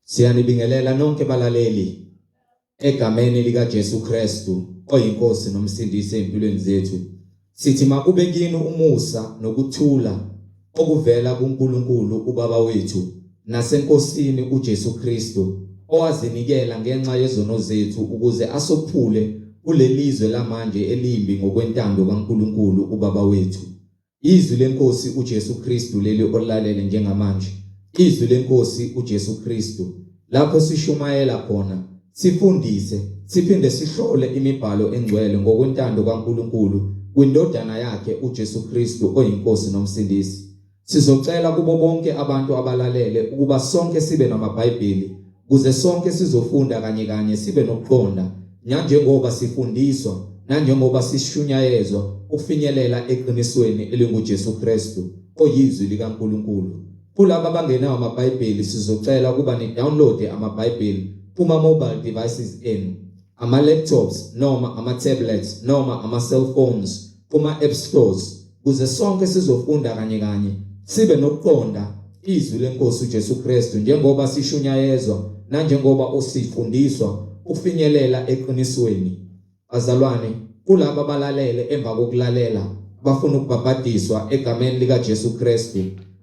Siyanibingelela nonke balaleli egameni likaJesu Kristu oyinkosi nomsindisi empilweni zethu. Sithi makube kini umusa nokuthula okuvela kuNkulunkulu uBaba wethu nasenkosini uJesu Kristu owazinikela ngenxa yezono zethu ukuze asophule kulelizwe lamanje elimbi ngokwentando kaNkulunkulu uBaba wethu. Izwi lenkosi uJesu Kristu leli olalele njengamanje. Izwi lenkosi uJesu Kristu lapho sishumayela khona sifundise siphinde sihlole imibhalo engcwele ngokwentando kaNkulunkulu kwindodana yakhe uJesu Kristu oyinkosi nomsindisi. Sizocela kubo bonke abantu abalalele ukuba sonke sibe namaBhayibheli kuze sonke sizofunda kanye sibe nokuqonda njengoba sifundiswa nanjengoba sishunyayezwa ukufinyelela eqinisweni elinguJesu Kristu oyizwi likaNkulunkulu. Kulabo abangenawo amaBhayibheli sizocela ukuba ni-download amaBhayibheli kuma mobile devices enu, ama laptops noma ama tablets noma ama cellphones kuma app stores kuze sonke sizofunda kanye sibe nokuqonda izwi lenkosi uJesu Kristu njengoba sishunyayezwa nanjengoba usifundiswa ukufinyelela eqinisweni. Bazalwane, kulabo abalalele emva kokulalela bafuna ukubhabhadiswa egameni likaJesu Kristu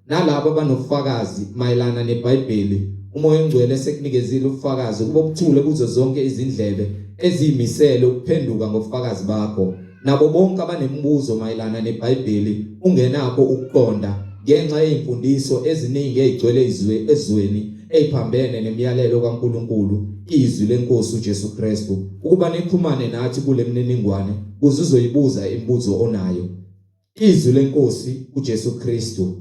nalabo abanofakazi mayelana neBhayibheli, uMoya oNgcwele sekunikezile ubufakazi kuba buthule kuzo zonke izindlebe ezimisele ukuphenduka ngofakazi bakho. Nabo bonke abanemibuzo mayelana neBhayibheli ungenakho ukuqonda ngenxa yeimfundiso eziningi ezigcwele ezweni eziphambene nemiyalelo kaNkulunkulu, izwi lenkosi uJesu Kristu, ukuba nixhumane nathi kule mniningwane kuze uzoyibuza imibuzo onayo. Izwi lenkosi uJesu Kristu.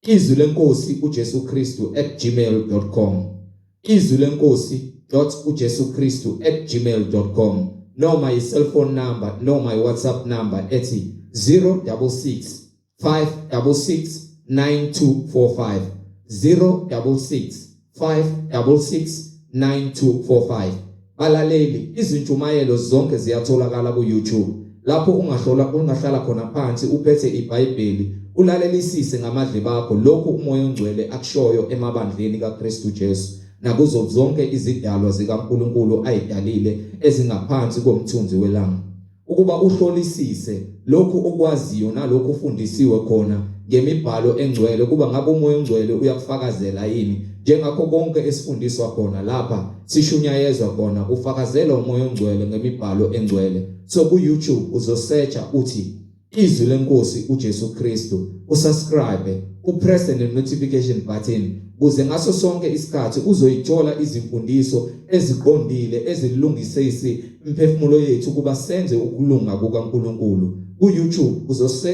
Izwi lenkosi uJesu Kristu @gmail.com. Izwi lenkosi.ujesukristu@gmail.com noma i-cellphone number noma i-WhatsApp number ethi 066 566 9245 066 566 9245. Balaleli, izintshumayelo zonke ziyatholakala ku-YouTube lapho ungahlala khona phansi uphethe iBhayibheli ulalelisise ngamadle bakho lokhu uMoya oNgcwele akushoyo emabandleni kaKristu Jesu nakuzo zonke izidalwa zikaNkulunkulu ayidalile ezingaphansi komthunzi welanga, ukuba uhlolisise lokhu okwaziyo nalokhu ufundisiwe khona ngemibhalo engcwele kuba ngabe uMoya oNgcwele uyakufakazela yini njengakho konke esifundiswa khona lapha sishunyayezwa khona ufakazelwa uMoya oNgcwele ngemibhalo engcwele. So ku-YouTube uzosearcha uthi izwi lenkosi uJesu Kristu, usubscribe, upress the notification button kuze ngaso sonke isikhathi uzoyithola izimfundiso eziqondile ezilungisisi imphefumulo yethu kuba senze ukulunga kukaNkulunkulu. Ku-YouTube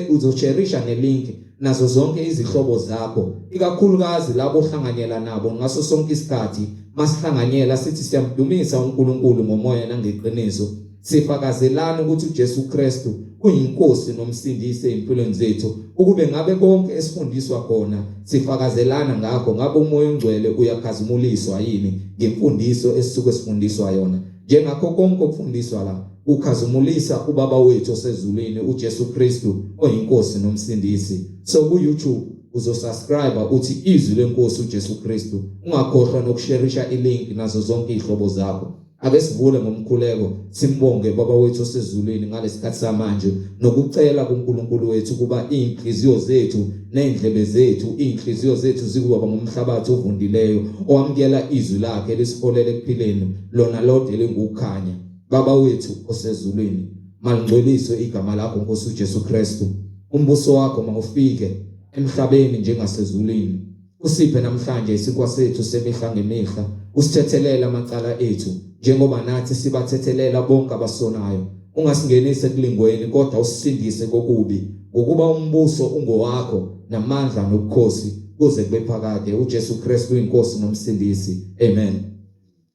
uzocherisha ngelink nazo zonke izihlobo zakho, ikakhulukazi labo ohlanganyela nabo ngaso sonke isikhathi masihlanganyela sithi siyamdumisa uNkulunkulu ngomoya nangeqiniso, sifakazelana ukuthi uJesu Kristu uyinkosi nomsindisi empilweni zethu, ukube ngabe konke esifundiswa khona sifakazelana ngakho ngabe uMoya oNgcwele uyakhazimuliswa yini ngemfundiso esisuke sifundiswa yona njengakho konke okufundiswa la ukhazimulisa uBaba wethu osezulwini uJesu Kristu oyinkosi nomsindisi. So ku-YouTube uzosubscribe uthi izwi lenkosi uJesu Kristu, ungakhohlwa nokusharisha ilink nazo zonke izihlobo zakho. Ake sivule ngomkhuleko simbonge Baba wethu osezulwini ngalesikhathi samanje nokucela kuNkulunkulu wethu kuba inhliziyo zethu nendlebe zethu inhliziyo zethu zikuba ngomhlabathi ovundileyo owamkela izwi lakhe lesiholele ekuphileni lona lodwa elingukukhanya. Baba wethu osezulwini, malingcweliswe igama lakho Nkosi uJesu Kristu. Umbuso wakho mawufike emhlabeni njengasezulwini. Usiphe namhlanje isinkwa sethu semihla ngemihla, usithethelele amacala ethu njengoba nathi sibathethelela bonke abasonayo. Ungasingenise ekulingweni kodwa usisindise kokubi, ngokuba umbuso ungowakho namandla nobukhosi kuze kube phakade. uJesu Kristu inkosi nomsindisi. Amen.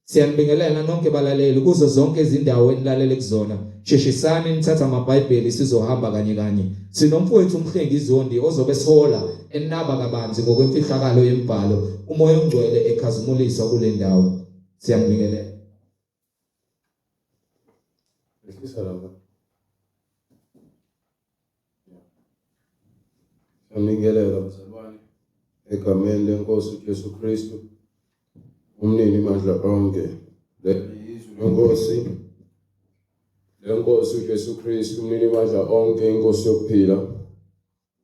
Siyanibingelela nonke balaleli kuzo zonke izindawo enilalele kuzona. Sheshisani nithatha amaBhayibheli sizohamba kanye. Sinomfowethu umhlengi izondi ozobe sihola enaba kabanzi ngokwemfihlakalo yembhalo, uMoya oNgcwele ekhazimulisa kule ndawo. Siyanibingelela. Siyanibingelela bazalwane egameni lenkosi uJesu Kristu. umnini mandla onke lenkosi uJesu Kristu umnini mandla onke inkosi yokuphila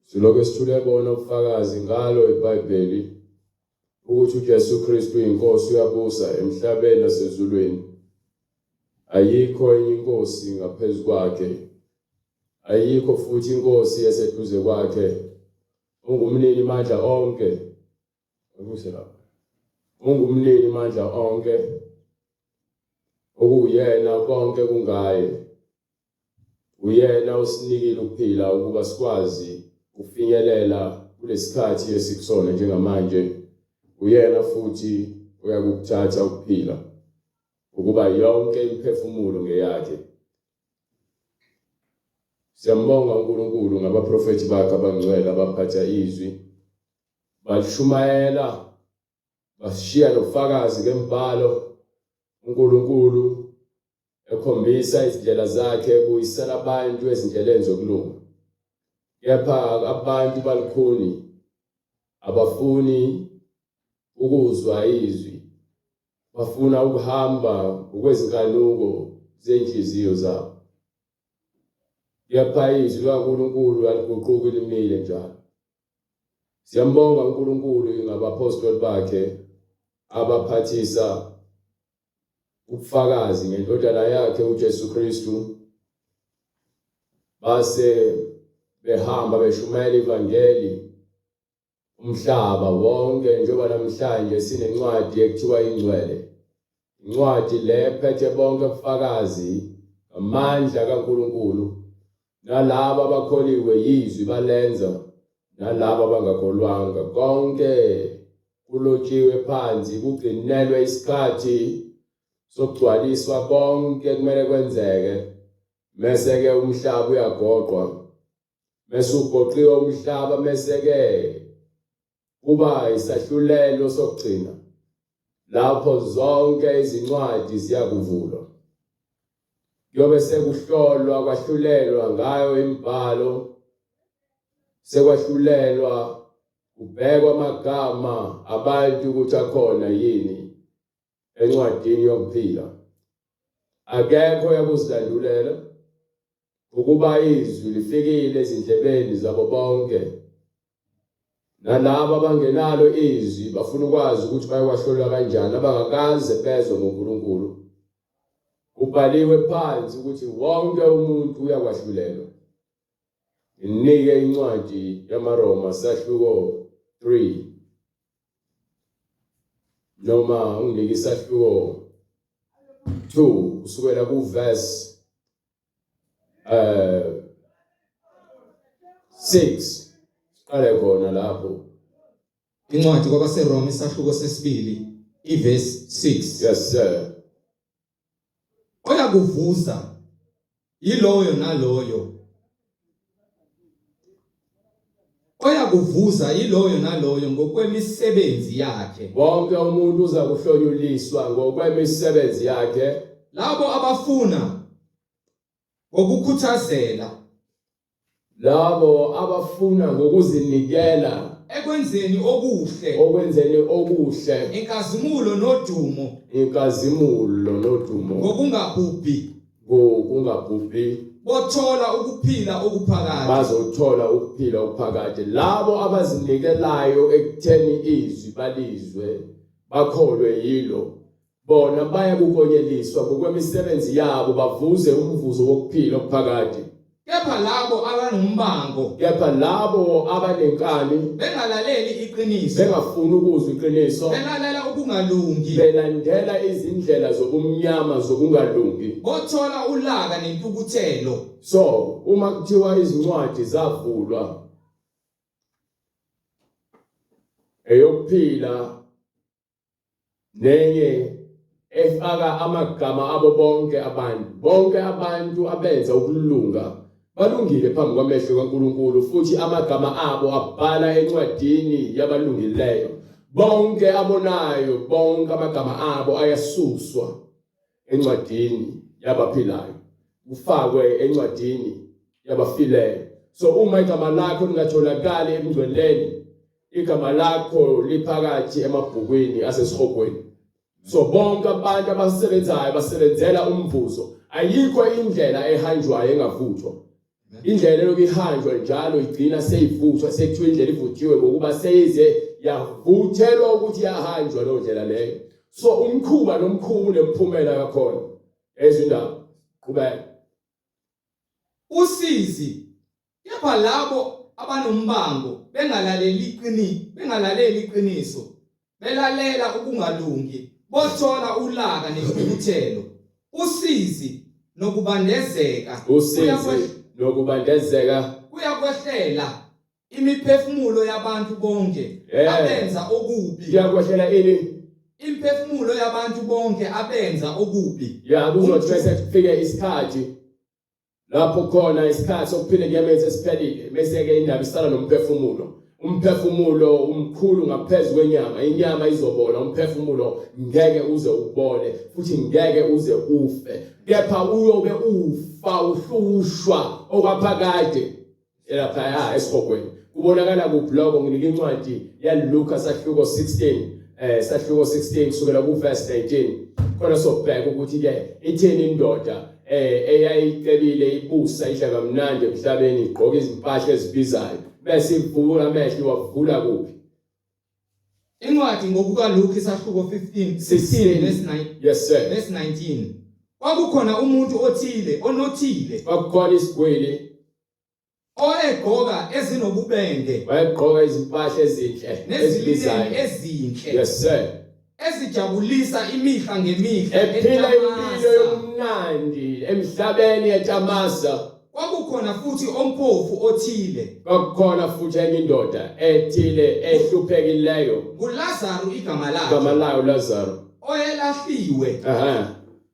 siloke sithule bona ubufakazi ngalo iBhayibheli ukuthi uJesu Kristu inkosi uyabusa emhlabeni nasezulwini ayikho enye inkosi ngaphezulu kwakhe ayikho futhi inkosi eseduze kwakhe ungumnini mandla onke ungumnini mandla onke okuyena konke kungaye uyena usinikile ukuphila ukuba sikwazi ukufinyelela kulesikhathi esikusona njengamanje uyena futhi uyakuthatha ukuphila ukuba yonke imphefumulo ngeyakhe siyambonga uNkulunkulu ngabaprofeti bakhe abangcwele abaphatha izwi bashumayela bashiya nobufakazi ngembhalo uNkulunkulu ekhombisa izindlela zakhe kuyisela abantu ezindleleni zokulunga kepha abantu balikhuni abafuni ukuzwa izwi bafuna ukuhamba ukwezinkanuko zenhliziyo zabo kepha izwi likaNkulunkulu aliguquki limile njalo siyambonga uNkulunkulu ngabapostoli bakhe abaphathisa ubufakazi ngendodana yakhe uJesu Kristu base behamba beshumayela ivangeli umhlaba wonke njengoba namhlanje sinencwadi ekuthiwa ingcwele incwadi le phethe bonke ubufakazi amandla kaNkulunkulu nalabo abakholiwe yizwi balenza nalabo abangakholwanga konke kulotshiwe phansi kugcinelwe isikhathi sokugcwaliswa konke kumele kwenzeke mase ke umhlaba uyagoqwa mase ugoqiwe umhlaba mase ke kuba isahlulelo sokugcina lapho zonke izincwadi ziyakuvulwa yobe sekuhlolwa kwahlulelwa ngayo imibhalo sekwahlulelwa kubhekwa amagama abantu ukuthi akhona yini encwadini yokuphila akekho yakuzilandulela ukuba izwi lifikile ezindlebeni zabo bonke nalabo abangenalo izwi bafuna ukwazi ukuthi bayakwahlolwa kanjani abangakaze bezwe ngoNkulunkulu kubhaliwe phansi ukuthi wonke umuntu uyakwahlulelwa inike incwadi yamaRoma sahluko 3 noma unginike isahluko 2 usukela kuverse 6 qale khona lapho incwadi kwabaseRoma isahluko sesibili iverse 6 yes sir oyakuvuza yiloyo naloyo oyakuvuza yiloyo naloyo ngokwemisebenzi yakhe wonke umuntu uza kuhlonyuliswa ngokwemisebenzi yakhe labo abafuna ngokukhuthazela labo abafuna ngokuzinikela ekwenzeni okuhle inkazimulo nodumo ngokungabhubhi bothola ukuphila okuphakade bazothola ukuphila okuphakade labo abazinikelayo ekutheni izwi balizwe bakholwe yilo bona baya kukonyeliswa ngokwemisebenzi yabo bavuze umvuzo wokuphila okuphakade kepha labo abanenkani bengalaleli iqiniso bengafuni ukuzwa iqiniso belalela ukungalungi belandela izindlela zobumnyama zokungalungi bothola ulaka nentukuthelo so uma kuthiwa izincwadi zavulwa eyokuphila nenye efaka amagama abo bonke abantu abenza ukulunga balungile phambi kwamehlo kaNkulunkulu futhi amagama abo abhala encwadini yabalungileyo bonke abonayo bonke amagama abo ayasuswa encwadini yabaphilayo ufakwe encwadini yabafileyo so uma igama lakho lingatholakali emngcweleni igama lakho liphakathi emabhukwini asesihogweni So bonke abantu abasebenzayo basebenzela umvuzo. Ayikho indlela ehanjwayo engavuthwa. Indlela lokuhanjwa njalo igcina seyivuthwa sekuthiwa indlela ivuthiwe ngokuba seyize yavuthelwa ukuthi yahanjwa lo ndlela leyo. So umkhuba nomkhulu nemphumela yakhona. Ezindaba qhubeka. Usizi yapha labo abanombango bengalaleli iqiniso, belalela ukungalungi, bothola ulaka nenkukuthelo. Usizi nokubandezeka kuyakwehlela imiphefumulo yabantu bonke abenza okubi. Kuyakwehlela ini? Imiphefumulo yabantu bonke abenza okubi. Kuzothi kufike isikhathi lapho khona isikhathi sokuphila kuyamenze siphelile bese ke indaba isala nomphefumulo. Umphefumulo umkhulu ngaphezulu kwenyama, inyama izobola, umphefumulo ngeke uze ubole futhi ngeke uze ufe. Kepha uyobe ufa uhlushwa okwaphakade lapha esihogweni. Kubonakala kublog nginika incwadi yaLuka sahluko 16 kusukela ku verse 19. Khona sobheka ukuthi ke itheni indoda eyayicebile ibusa idla kamnandi emhlabeni igqoka izimpahla ezibizayo bese ivula amehlo wavula kuphi? Incwadi ngokuka Luke isahluko 16 verse 9. Yes sir. Verse 19. Kwakukhona umuntu onothile. Kwakukhona isigwili oyegqoka ezinobubende. Wayegqoka izimpahla ezinhle nezibizayo ezinhle. Yes sir. Ezijabulisa imihla ngemihla ephila impilo yomnandi emhlabeni etamasa. Kwakukhona futhi omphofu othile. Kwakukhona futhi enye indoda ethile ehluphekileyo. nguLazaro igama Igama layo Lazaro. oyelahliwe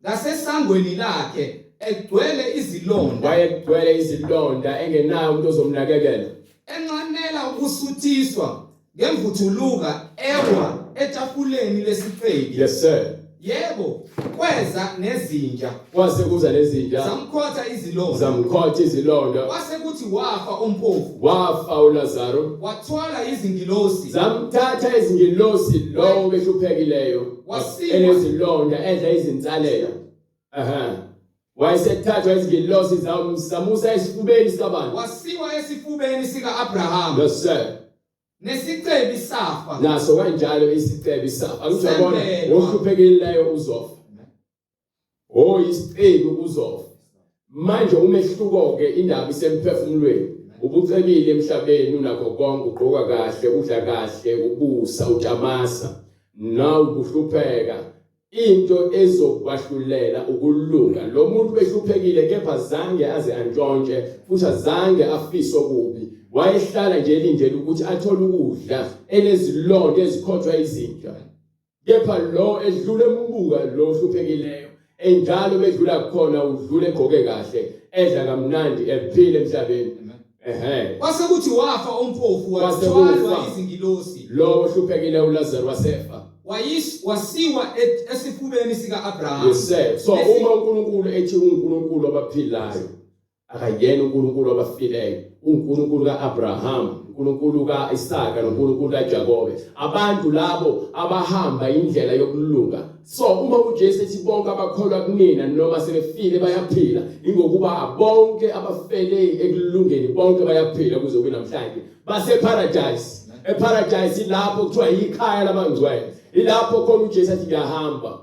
ngasesangweni lakhe egcwele izilonda. Wayegcwele izilonda engenayo umuntu ozomnakekela. Enqanela ukusuthiswa ngemvuthuluka ewa etafuleni lesiqheki. Yes sir. Yebo, kweza nezinja. Kwase kuza nezinja. Zamkhotha izilonda. Wase kuthi wafa omphofu. Wafa uLazaro. Wathwala izingilosi. Zamthatha izingilosi lo behluphekileyo. Enezilonda edla izinsalela. Wayesethathwa izingilosi zamusa esifubeni sikaBani. Wasiwa esifubeni sika-Abraham. Yes sir. Nesicebi safa. Naso kanjalo isicebi safa. Angijabona ohluphekeleyo uzofa. Isicebi uzofa. Manje umehluko ke indaba isemphefumulweni. Ubucebile emhlabeni unakho konke, ugqoka kahle, udla kahle, ubusa, utamasa. Nawe ukuhlupheka. Into ezokwahlulela ukulunga. Lo muntu behluphekile kepha zange aze antshontshe futhi azange afise okubi. Wayehlala nje elindele ukuthi athole ukudla enezilonda ezikhothwa izinja. Kepha lo edlule embuka lo ohluphekeleyo enjalo bedlula khona udlule egqoke kahle edla kamnandi ephile emhlabeni. Kwase kuthi wafa omphofu wathwalwa izingilosi. Lo ohluphekile uLazaro wasefa. Wasiwa esifubeni sika-Abraham. Yes sir. So uma uNkulunkulu ethi uNkulunkulu abaphilayo akayena uNkulunkulu abafileyo, uNkulunkulu kaAbraham, uNkulunkulu kaIsaka noNkulunkulu kaJakobe, abantu labo abahamba indlela yokulunga. So uma uJesu ethi bonke abakholwa kumina noma sebefile bayaphila, ingokuba bonke abafele ekulungeni bonke bayaphila kuze kube namhlanje base-paradise. E-paradise ilapho kuthiwa ikhaya labangcwele. Ilapho khona uJesu athi ngiyahamba.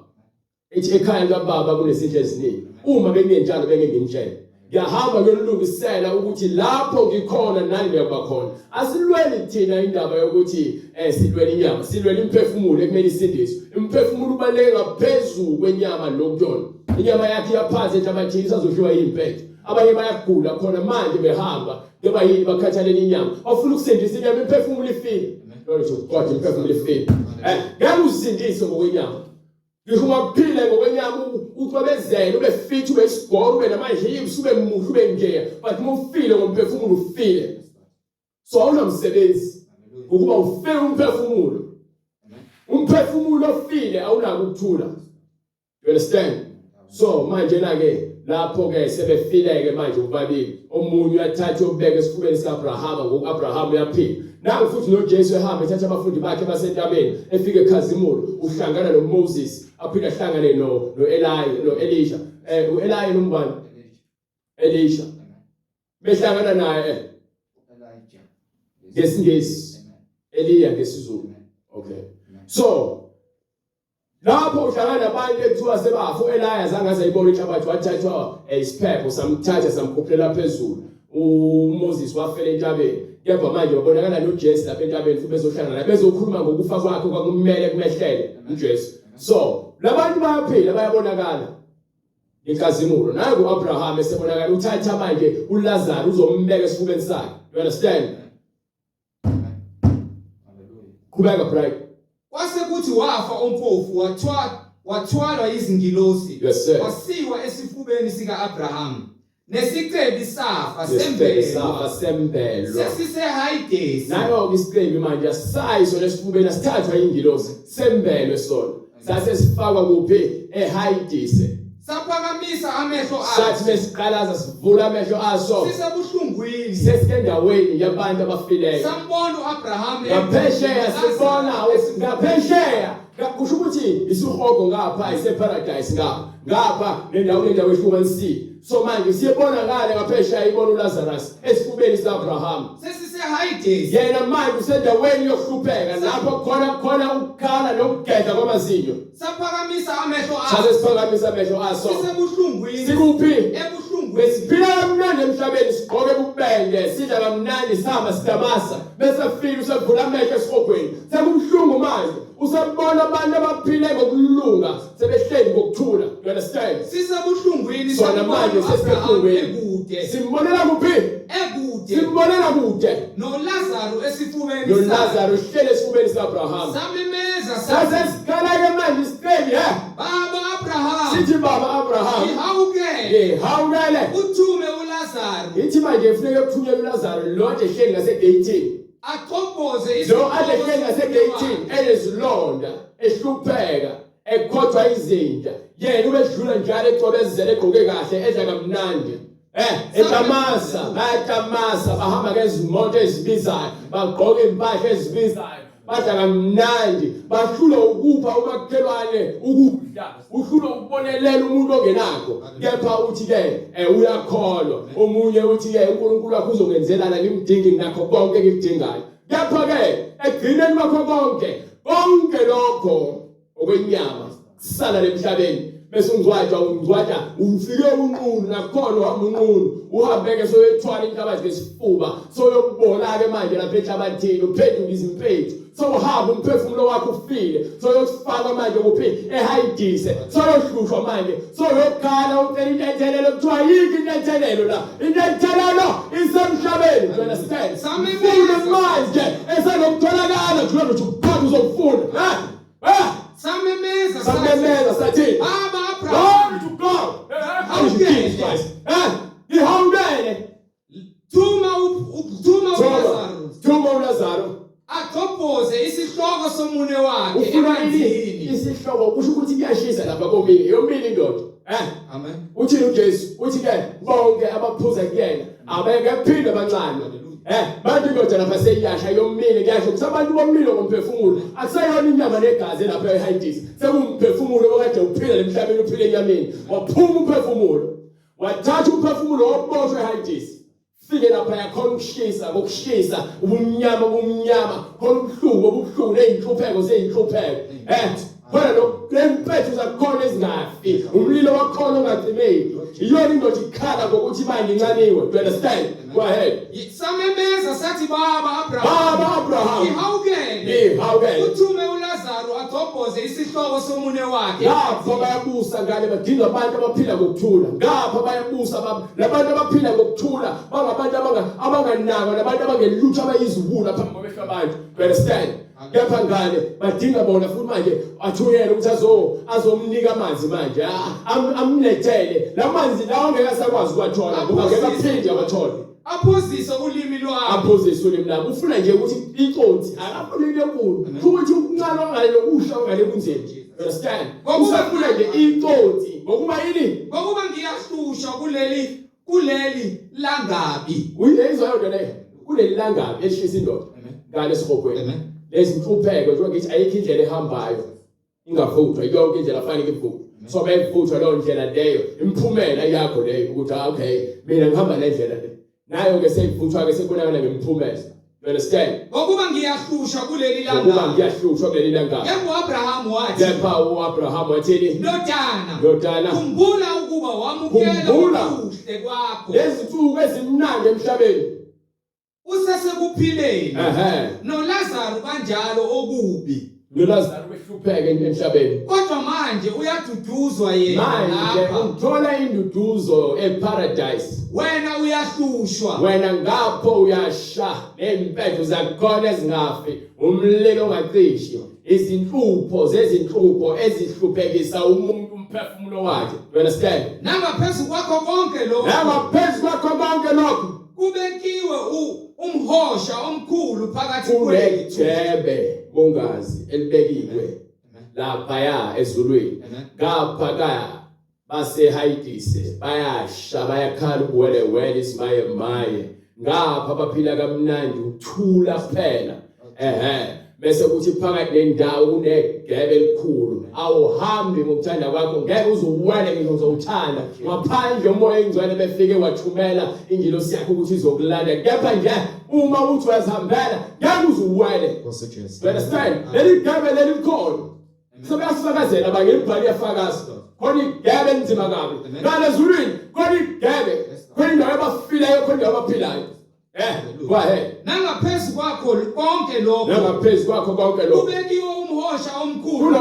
Ethi ekhaya likaBaba kunezinto eziningi. Uma bengenjalo bengenginitshela. Ngiyahamba ngiyolungisela ukuthi lapho ngikhona nani ngiyoba khona. Asilweni thina indaba yokuthi silweni inyama, silweni imphefumulo ekumele isindiswe. Imphefumulo ubaleke ngaphezulu kwenyama lokuyona. Inyama yakhe yaphansi enhlabathini isazodliwa yimpethu. Abanye bayagula khona manje behamba ngoba yini bakhathalele inyama. Bafuna ukusindisa inyama, imphefumulo ifile. Lolo kodwa imphefumulo ifile. Ngeke usindiswe ngokwenyama. Ngifuna ukuphila ngokwenyama, ucwebezele, ube fit, ube isigoro, ube nama-hips, ube muhle, ube njeya. But uma ufile ngomphefumulo ufile. So awunamsebenzi ukuba ufile umphefumulo. Umphefumulo ofile awunako ukuthula. You understand? So manje na ke lapho ke sebefileke manje ubabili omunye uyathatha ubeka esifubeni sikaAbrahama ngoku Abraham uyaphila nangu futhi noJesu ehamba ethatha abafundi bakhe basentabeni efike eKhazimulo uhlangana noMoses aphinda ahlangane no-Elisha u-Eli nombani Elisha behlangana naye ngesingesi Eliya ngesizulu okay so lapho uhlangana nabantu ekuthiwa sebafu Eliya zangaze ayibona inhlabathi wathathwa isiphepho samthatha samkhuphela phezulu uMoses wafela entabeni kepha manje wabonakala noJesu lapha entabeni futhi bezohlangana bezokhuluma ngokufa kwakhe kwakumele kumehlele uJesu so labantu bayaphila bayabonakala eKhazimulo naye kuAbraham esebonakala uthatha manje uLazarus uzombeka esifubeni sakhe you understand kubeka bright kwase kuthi wafa umpofu wathwalwa izingilosi wasiwa esifubeni sikaAbraham nesicebi safa sembelwa sesisehayidesi nayo isicebi manje sayiso lesifubeni sithathwa ingilosi sembelwe sona sase sifakwa kuphi ehayidisi saphakamisa amehlo aso sathi besiqalaza sivula amehlo aso sisebuhlungwini sesendaweni yabantu abafileyo sambona uAbraham ngaphesheya sibona ngaphesheya kusho ukuthi isuhogo ngapha iseparadise ngapha nendawo ehlukanisile so manje siyebonakala ngaphesheya ibona uLazarus esifubeni sikaAbraham sesisehayidesi yena manje usendaweni yokuhlupheka lapho khona ukukhala nokugedla kwamazinyo saphakamisa amehlo aso sasiphakamisa amehlo aso sisebuhlungwini sikuphi ebuhlungwini besiphila kamnandi emhlabeni sigqoke ububende sidla kamnandi sihamba sidamasa bese fika usevula amehlo esihogweni sekubhlungu manje usabona abantu abaphile ngokulunga sebehleli ngokuthula you understand sisebuhlungwini sona manje sesibuhlungwini ekude simbonela kuphi ekude simbonela kude noLazarus esifubeni noLazarus uhlele esifubeni sikaAbraham samemeza sasesikhala ke manje isiqeli baba Abraham sithi baba Abraham ihawukele uthume uLazarus ithi manje kufuneka kuthunyelwe uLazarus lo nje ehleli ngasegatini aqhobhoze lo ahleli ngasegatini enezilonda ehlupheka ekhothwa izinja yena ubedlula njalo ecobezela egqoke kahle edla kamnandi etamasa bayatamasa bahamba ngezimoto ezibizayo bagqoka impahla ezibizayo badla kamnandi bahlula ukupha umakhelwane ukudla uhlula ukubonelela umuntu ongenakho kepha uthi ke uyakholwa omunye uthi ke uNkulunkulu wakho uzongenzelana ngimdingi nakho konke ngikudingayo kepha ke egcineni kwakho konke lokho okwenyama sala emhlabeni bese ungcwaja ufike unqunu nakhona uhamba unqunu uhambeke soyethwala inhlabathi ngesifuba soyokubona ke manje lapha enhlabathini uphenduka izimpethu sohamba umphefumulo wakho ufile soyosifaka manje kuphi ehayidise soyohlushwa manje soyokhala ucela intethelelo kuthiwa yini intethelelo la intethelelo isemhlabeni you understand samifuna manje esenokutholakala njalo ukuthi ukuphatha uzokufuna samemeza sathi baba Abraham to God ihawukele thuma uLazarus aqhobhoze isihloko somune wakhe ufuna isihloko kusho ukuthi kuyashisa lapha komini yomini indoda amen uthi uJesu uthi ke bonke abaphuza kuyena abeke phinde abancane manje indoda lapha seyiyasha yomini kuyasho ukuthi abantu bomlilo ngomphefumulo akusayona inyama negazi lapha eHades sekumphefumulo okade uphila emhlabeni uphile enyameni waphuma umphefumulo wathatha umphefumulo woboshwe eHades fike lapha yakhona ukushisa ubumnyama khona ubuhlungu nezinhlupheko khona lempethu zakhona ezingafi umlilo wakhona ongacimeki iyona indoda ikhala ngokuthi manje incaniwe you understand go ahead samemeza sathi baba Abraham ihawukele uthume uLazarus aqhobhoze isihloko somune wakhe lapho bayabusa ngale badinga abantu abaphila ngokuthula ngapha bayabusa labantu abaphila ngokuthula bangabantu abanganakwa nabantu abangelutho abayizibulo phambi kwabehlo abantu you understand kepha ngale badinga bona futhi manje athuyele ukuthi azomnika amanzi manje amlethele lamanzi lawo ngeke asakwazi ukwathola ngoba ngeke aphinde awathola aphuzise ulimi lwakhe ufuna nje ukuthi inkonzi akafuneki enkulu ukuthi ukuncane ongale nokusha ongale kunzima Understand? Usafuna nje inkonzi ngokuba yini? Ngokuba ngiyahlusha kuleli langabi. Uyezwa yonke leyo. Kuleli langabi elishisa indoda. Ngale sikhokweni. Lezi mhlupheko njengoba ngithi ayikho indlela ehambayo. Ingavuthwa yonke indlela afanele ivuthwe. So bayivuthwa leyo ndlela leyo. Imphumela yakho leyo ukuthi okay, mina ngihamba le ndlela le. Nayo ke seyivuthwa ke sekubonakala ngemiphumela. You understand? Ngokuba ngiyahlusha kuleli langabi. Ngokuba ngiyahlusha kuleli langabi. Yebo Abraham wathi. Lapha uAbraham wathini? Ndodana. Khumbula ukuba wamukela ubuhle kwakho. Lezinsuku ezimnandi emhlabeni. Usesekuphileni. NoLazaro kanjalo okubi. NoLazaro behlupheke emhlabeni. Kodwa manje uyaduduzwa yena lapha. Manje uthola induduzo eparadise. Wena uyahlushwa. Wena ngapho uyasha nempethu zakhona ezingafi. Umlilo ongacishi. Izinhlupho zezinhlupho ezihluphekisa umuntu umphefumulo wakhe. You understand? Nangaphezu kwakho konke lokho. Nangaphezu kwakho konke lokho. Kubekiwe umhosha omkhulu phakathi kwethu. Kunejebe bongazi elibekiwe lapha ezulwini. Ngapha kaya basehayidise bayasha bayakhala ubuwelewele isimaye ngapha baphila kamnandi uthula kuphela. Bese kuthi phakathi nendawo kunegebe elikhulu. Awuhambi ngokuthanda kwakho ngeke uzuwele ngisho uzowuthanda. Ngaphandle umoya engcwele befike wathumela ingilosi yakho ukuthi izokulanda. Kepha nje uma uthi uyazihambela ngeke uzuwele. You understand? Leli gebe leli likhona. Sebeyasifakazela bangelibhali yafakaza. Khona igebe enzima kabi. Ngale ezulwini khona igebe. Khona indawo abafilayo khona indawo abaphilayo. Go ahead. Nangaphezu kwakho konke lokho. Nangaphezu kwakho konke lokho. Kubekiwe umhosha omkhulu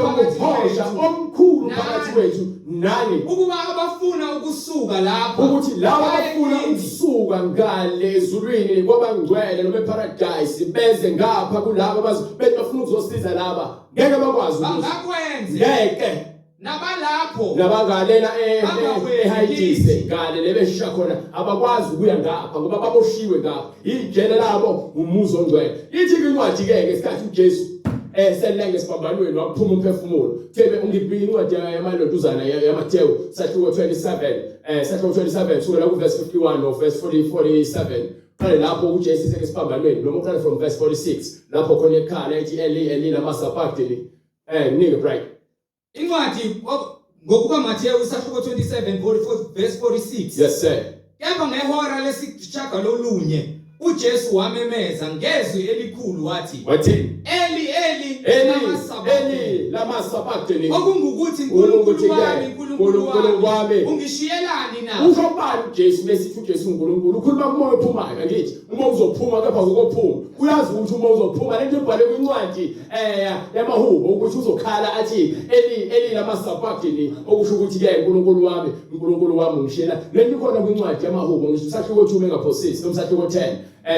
phakathi kwethu. Nani? Ukuba abafuna ukusuka lapha. Ukuthi laba abafuna ukusuka ngale ezulwini ngoba ngcwele noma eparadise beze ngapha kulabo bafuna ukuzosiza laba. Ngeke bakwazi ukuthi. Bangakwenze. Ngeke. Nabalapho. Nabangalela ehayidise ngale lebesha khona abakwazi ukuya ngapha ngoba baboshiwe ngapha. Ijele labo umuzo ongcwele. Ithi incwadi ke ngesikhathi uJesu selenge siphambanweni wakuphuma umphefumulo. Thebe ungibhini incwadi yamaloduzana yaMateyu sahluko 27 sahluko 27 kusukela ku verse 51 no verse 47. Qale lapho uJesu sekesiphambanweni noma uqala from verse 46 lapho khona ekhala ethi Eli lama sabachthani nigga right. Incwadi ngokuka Matthew sahluko 27 verse 46. Yes sir. Kepha ngehora lesishaka lolunye uJesu wamemeza ngezwi elikhulu wathi Eli lama sabachthani. Okungukuthi Nkulunkulu wami ungishiyelani na? Uzobani uJesu lesithi uJesu uNkulunkulu ukhuluma kumoya ophumayo angithi uma uzophuma kepha uzophuma uyazi ukuthi uma uzophuma lento ibhale kwincwadi yamahubo ukuthi uzokhala athi Eli lama sabachthani okusho ukuthi ke uNkulunkulu wami ungishiyela lento ikhona kwincwadi yamahubo ngisho sahluko 2 mengaphosisi noma sahluko 10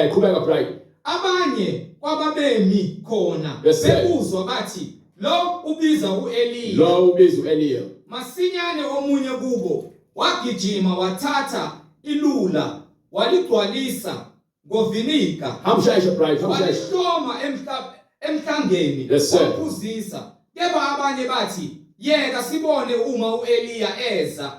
qhubeka bright. Abanye kwababemi khona bekuzwa bathi lo ubiza uEliya. Masinyane omunye kubo wagijima wathatha ilula waligcwalisa ngovinika. Hamshayisha bright hamshayisha. Walihloma emhlangeni waphuzisa. Kepha abanye bathi yeka sibone uma uEliya eza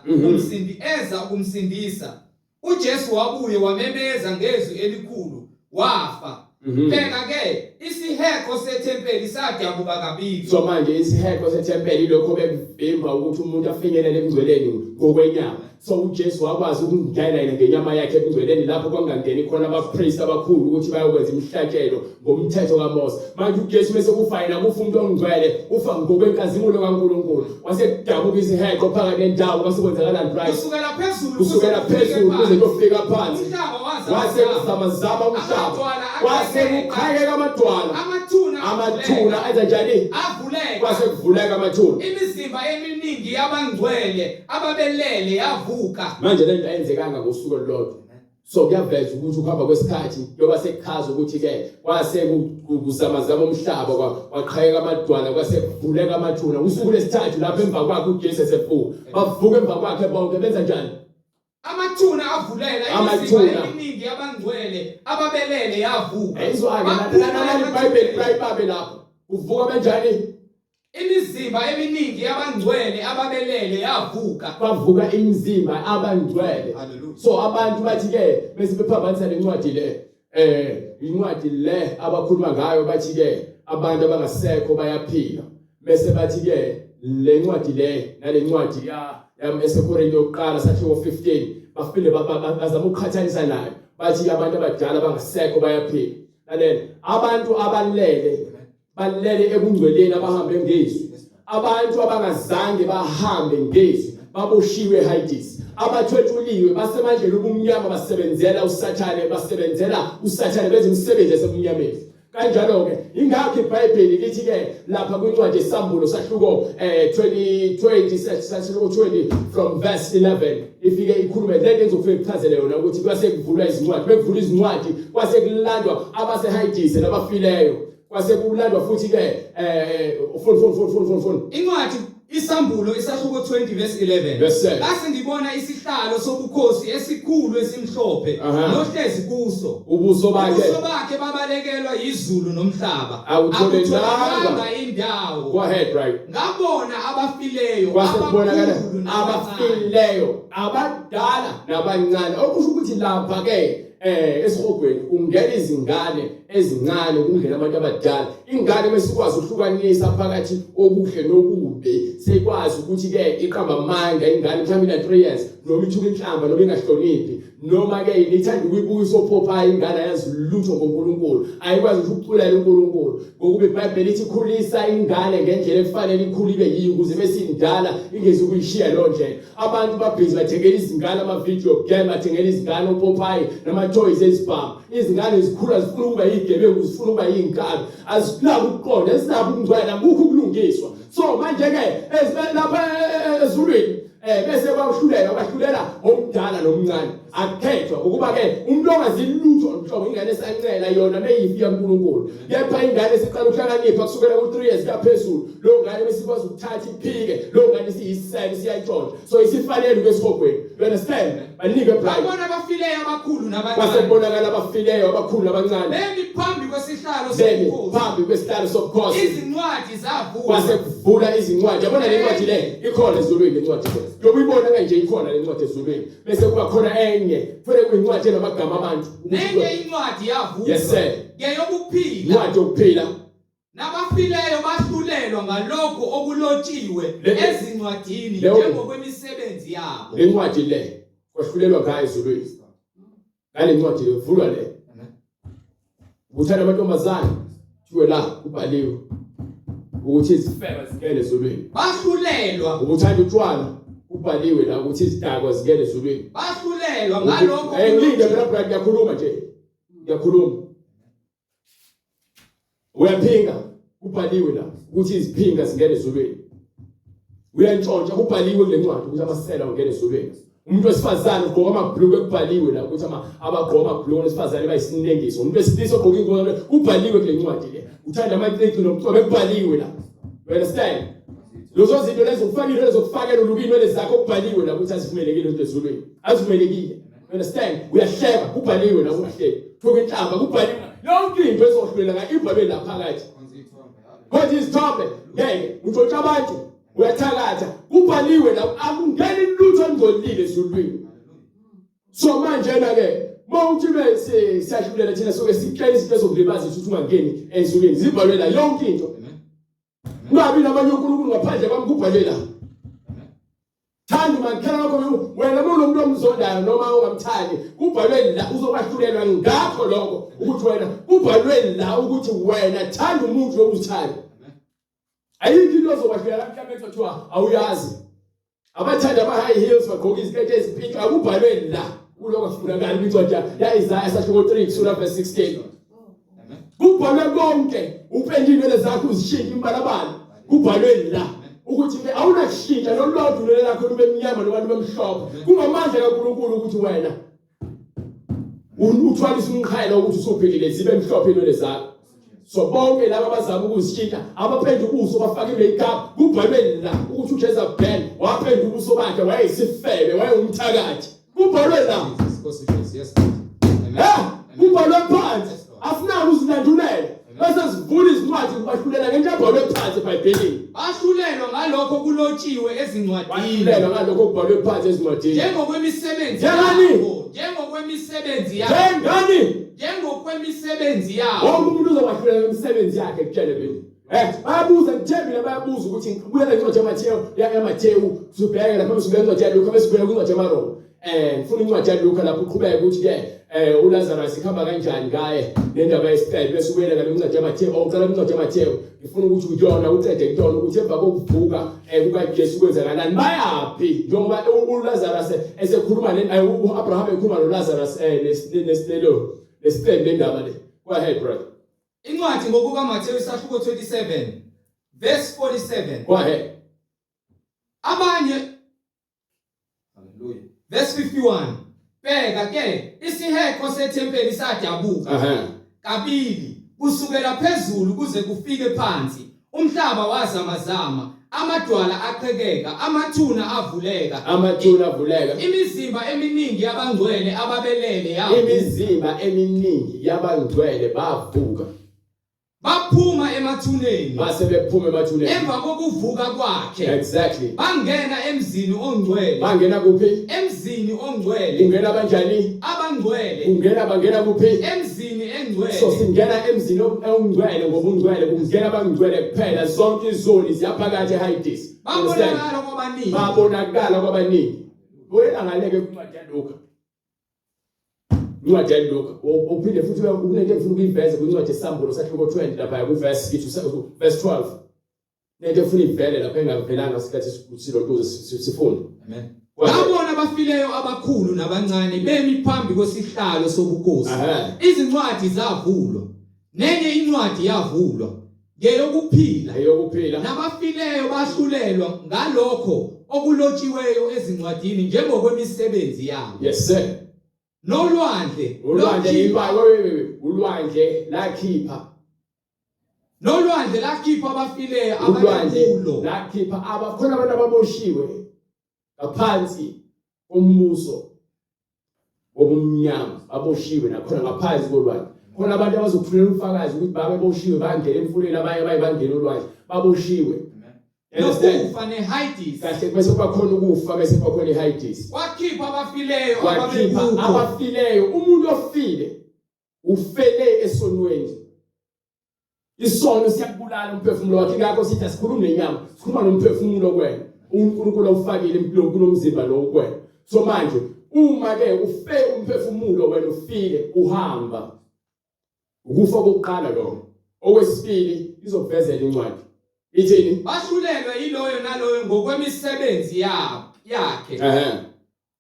ukumsindisa. uJesu wabuye wamemeza ngezwi elikhulu wafa. Bheka ke isiheko sethempeli sadabuka kabili. So manje isiheko sethempeli lokho bekuvimba ukuthi umuntu afinyelele ekungcweleni ngokwenyama. So uJesu wakwazi ukungena ngenyama yakhe ekungcweleni lapho kwangangeni khona abapriest abakhulu ukuthi bayokwenza imihlatshelo ngomthetho kaMose. Manje uJesu bese kufayina kufa umuntu ongcwele ufa ngokwenkazimulo kaNkulunkulu. Wasekudabuka isiheko phakathi nendawo kwasekwenzakalani Christ. Kusukela phezulu kuze kufika phansi. Wasekuzamazama umhlaba. Wasekukhayeka amadwala. Amathuna enza njani? Avuleka. Kwasekuvuleka amathuna. Imizimba eminingi yabangcwele ababelele yavuka. Manje lento ayenzekanga ngosuku olulodwa. So kuyaveza ukuthi ukuhamba kwesikhathi yoba sekukhaza ukuthi ke kwase kuzamazama umhlaba kwaqhayeka amadwala kwasekuvuleka amathuna. Usuku lesithathu lapho emva kwakhe uJesu esefuka. Bavuka emva kwakhe bonke benza njani? Amathuna avulela imizimba eminingi yabangcwele ababelele yavuka. Izwake iBhayibheli lapho. Uvuka benjani? imizimba eminingi yabangcwele ababelele yavuka. Bavuka imizimba abangcwele. So abantu bathi ke bese bephambanisa lencwadi le incwadi le abakhuluma ngayo bathi ke abantu abangasekho bayaphila. Bese bathi ke le ncwadi le nale ncwadi ya eseKorinte yokuqala sahloko 15 bafile bazama ukukhathalisa nayo. Bathi abantu abadala abangasekho bayaphila. Lalela abantu balele ebungcweleni abahambe ngezwi. Abantu abangazange bahambe ngezwi baboshiwe Hades. Abathwethuliwe basemandleni obumnyama basebenzela usathane benza imisebenzi esebumnyameni. Kanjalo ke ingakho iBhayibheli lithi ke lapha kwincwadi yesambulo sahluko 20 from verse 11 ifike ikhulume lento engizofika ichazele yona ukuthi kwase kuvulwa izincwadi bekuvula izincwadi kwase kulandwa abase-Hades nabafileyo kwase kulandwa futhi ke Incwadi isambulo isahluko 20 verse 11. Base ngibona isihlalo sobukhosi esikhulu esimhlophe nohlezi kuso. Ubuso bakhe babalekelwa izulu nomhlaba. Awutholanga indawo. Go ahead, right. Ngabona abafileyo abadala nabancane. Okusho ukuthi lapha ke esihogweni ungena izingane ezincane kungena abantu abadala. Ingane mesikwazi ukuhlukanisa phakathi okuhle nokubi sekwazi ukuthi ke iqamba amandla ingane mhlawumbe ina 3 years noma ithuka inhlamba noma ingahloniphi noma ke nithanda ukuyibuyisa ophopayo ingane yazi lutho ngoNkulunkulu ayikwazi ukuculela uNkulunkulu ngokuba iBhayibheli lithi khulisa ingane ngendlela efanele ikhulu ibe yiyo ukuze besindala ingezi ukuyishiya lo ndlela. Abantu babhizi bathengela izingane ama video game bathengela izingane ophopayo nama toys ezibhamu. Izingane zikhula zifuna ukuba yigebengu zifuna ukuba yinkabi azinabo ukuqonda esinabo ukungcwela ngukho ukulungiswa. So manje ke lapha ezulwini bese bahlulela omdala nomncane akukhethwa ukuba ke umuntu ongazilutho nhlobo ingane esancela yona meyifika kuNkulunkulu kepha ingane esiqala ukuhlakanipha kusukela ku3 years kaphezulu lo ngane besikwazi ukuthatha iphike lo ngane siyisele siyayitshontsha so isifanele kwesihogweni. You understand? Banike pride. Babona abafileyo abakhulu nabancane. Basebonakala abafileyo abakhulu nabancane. Bemi phambi kwesihlalo sobukhosi. Phambi kwesihlalo sobukhosi. Izincwadi zavulwa. Kwasevula izincwadi. Yabona le ncwadi le ikhona ezulwini le ncwadi le. Lokuyibona kanje ikhona le ncwadi ezulwini. Bese kuba khona enye kufanele kuyincwadi enamagama abantu. Nenye incwadi yavulwa. Yes sir. Ngeyokuphila. Incwadi yokuphila. Nabafileyo bahlulelwa ngalokho okulotshiwe ezincwadini njengokwemisebenzi yabo. Le ncwadi le kwahlulelwa ngayo ezulwini. Ngale ncwadi le vulwa le. Uthanda amantombazane thiwe la kubhaliwe ukuthi izifebe zingene ezulwini. Bahlulelwa. Uthanda utshwala kubhaliwe la ukuthi izidakwa zingene ezulwini. Bahlulelwa ngalokho. Ngilinde phela brother ngiyakhuluma nje. Ngiyakhuluma. Uyaphinga kubhaliwe la ukuthi iziphinga zingene ezulwini. Uyantshontsha kubhaliwe kule ncwadi ukuthi abasela ungene ezulwini. Umuntu wesifazane ugqoka amabhuluku ekubhaliwe la ukuthi abagqoka amabhuluku wesifazane bayisinengiso. Umuntu wesilisa ogqoka ingubo kubhaliwe kule ncwadi le. Uthanda amacici nomcobo ekubhaliwe la. You understand? Lozo zinto lezo kufanele lezokufakela ulubini lezakho kubhaliwe la ukuthi azivumelekile into ezulwini. Azivumelekile. You understand? Uyahleba kubhaliwe la ungahleli. Thuka inhlamba kubhaliwe. Yonke into ezohlulela ngaIbhayibheli la phakathi. Kodwa izithombe ngeke utshontsha abantu uyathakatha kubhaliwe la akungeni lutho olungcolile ezulwini. So manje na ke mawuthi bese siyahlulela thina soke sicela izinto ezokulibazisa ukuthi ungangeni ezulwini zibhalwe la yonke into. Ungabi nabanye uNkulunkulu ngaphandle kwami kubhalwe la. Thanda makhela wakho wena umuntu omzondayo noma ungamthandi kubhalwe la uzobahlulelwa ngakho lokho ukuthi wena kubhalwe la ukuthi wena thanda umuntu lokuthanda. Ayikho into ozobahlulela mhlawumbe ekuthiwa awuyazi. Abathanda ama high heels bagqoka iziketi ezipink akubhalwe la kuloko afunakala incwadi ya Isaiah sahluko 3 kusura verse 16. Kubhalwe konke upendile zakho uzishintshe imbalabala kubhalwe la ukuthi ke awunakushintsha lolodwa lakho lube mnyama noma lube mhlophe kungamandla kaNkulunkulu ukuthi wena uthwalisa umkhayelo ukuthi usophilile zibe mhlophe inwele zakho. So bonke laba abazama ukuzishintsha abaphendula ubuso bafakile ikapa kubhalwe la ukuthi uJesu Ben waphendula ubuso bakhe wayesifebe wayengumthakathi kubhalwe la. Yes. Kubhalwe phansi asinako uzilandulele bese sivula izincwadi kubahlulela ngenjabhalo ephansi eBhayibhelini. Bahlulelwa ngalokho kulotshiwe ezincwadini. Bahlulela ngalokho kubhalwe phansi ezincwadini. Njengokwemisebenzi Njengani? yabo. Njengokwemisebenzi yabo. Njengani? Njengokwemisebenzi yabo. Wonke umuntu uzobahlulela imisebenzi yakhe kutshele beni. Bayabuza kuthembile bayabuza ukuthi kubuyela incwadi yaMathewu sibheke lapha mesibheke incwadi yaLuka bese sibheke incwadi yaMaroma. Ngifuna incwadi yaLuka lapho uqhubeka ukuthi ke uLazarus ikhamba kanjani ngaye nendaba yesicelo bese ubuyela ngale incwadi yaMathewu uqala incwadi yaMathewu ngifuna ukuthi uyona uqede kutona ukuthi emva kokuvuka kukaJesu kwenzakalani bayaphi njengoba uLazarus esekhuluma uAbraham ekhuluma noLazarus nesicelo lendaba le. Go ahead brother. Incwadi ngokuka Matthew isahluko 27 verse 47. Go ahead. Abanye hallelujah. Verse 51. Bheka ke isiheko sethempeli sadabuka. Kabili kusukela phezulu kuze kufike phansi. Umhlaba wazamazama, amadwala aqhekeka, amathuna avuleka. Imizimba eminingi yabangcwele ababelele yavuka. Imizimba eminingi yabangcwele bavuka. Baphuma emathuneni. Base bephuma emathuneni. Emva kokuvuka kwakhe. Exactly. Bangena emzini ongcwele. Bangena kuphi? Emzini ongcwele. Ungena kanjani? Abangcwele. Bangena kuphi? Emzini engcwele. So singena emzini ongcwele ngoba ungcwele kungena abangcwele kuphela zonke izoni ziyaphakathi eHades. Babonakala kwabaningi. Wena ngaleke kuncwadi yaLuka. Incwadi yaLuka uphinde futhi kunento efuna ukuyiveza kwincwadi yeSambulo sahluko 20 lapha kuverse 12. Nento efuna ivele lapha engavelanga isikhathi silontuze sifunda. Amen. Babona abafileyo abakhulu nabancane bemi phambi kwesihlalo sobukhosi. Izincwadi zavulwa. Nenye incwadi yavulwa. Ngeyokuphila. Nabafileyo bahlulelwa ngalokho okulotshiweyo ezincwadini njengokwemisebenzi yabo. Yes sir. Nolwandle lakhipha. Nolwandle lakhipha abafileyo abakulo. Lakhipha abakhona abantu ababoshiwe ngaphansi kombuso wobumnyama aboshiwe nakhona ngaphansi kolwandle. Khona abantu abazokuthulela ubufakazi ukuthi babeboshiwe bangena emfuleni abanye bangena olwandle baboshiwe. Nokufa neHades. Kahle bese kwakhona ukufa bese kwakhona iHades. Wakhipha abafileyo abafileyo umuntu ofile ufele esonweni. Isono siyakubulala umphefumulo wakhe ngakho sithi asikhulume nenyama sikhuluma nomphefumulo kwena. uNkulunkulu ufakile impilo kulomzimba lo kwena. So manje uma ke ufe umphefumulo wena ufile uhamba. Ukufa kokuqala lo. Okwesibili izokuvezela incwadi. Ithini? Bahlulelwe yiloyo naloyo ngokwemisebenzi yakhe.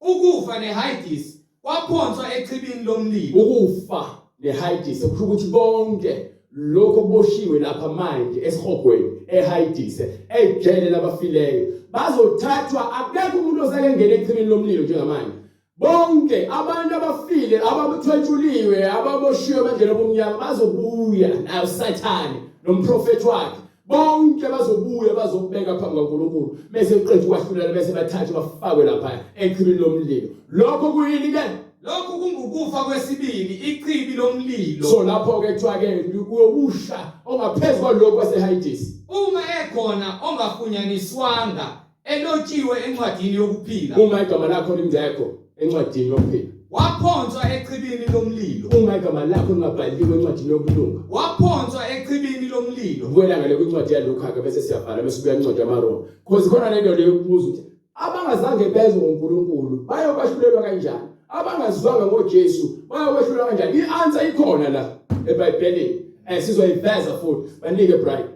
Ukufa neHades kwaphonswa echibini lomlilo. Ukufa neHades okusho ukuthi bonke lokho kuboshiwe lapha manje esihogweni eHades ejele labafileyo bazothathwa akekho umuntu osake ngene echibini lomlilo njengamanje. Bonke abantu abafile abathwetshuliwe ababoshiwe bandlela bomnyama bazobuya nayo uSathane nomprofeti wakhe. Bonke bazobuya bazobeka phambi kaNkulunkulu bese uqedwe kwahlulela bese bathathwa bafakwe lapha echibini lomlilo. Lokho kuyini ke? Lokho kungukufa kwesibili ichibi lomlilo. So lapho ke kuthiwa ke kuyobusha ongaphezulu kwalokho kwaseHades. Uma ekhona ongafunyaniswanga elotshiwe encwadini yokuphila. Uma igama lakho lingekho encwadini yokuphila. Waphonswa echibini lomlilo. Uma igama lakho lingabhaliwe encwadini yokulunga. Waphonswa echibini lomlilo. Kuwela ngale kwincwadi yaLuka ke bese siyabhala bese kubuya incwadi yaMaroma. Because khona lento leyo ukubuza ukuthi abangazange bezwe ngoNkulunkulu bayokwahlulela kanjani? Abangazwanga ngoJesu bayokwahlulela kanjani? I-answer ikhona la eBhayibhelini. Sizoyiveza futhi. Banike bright.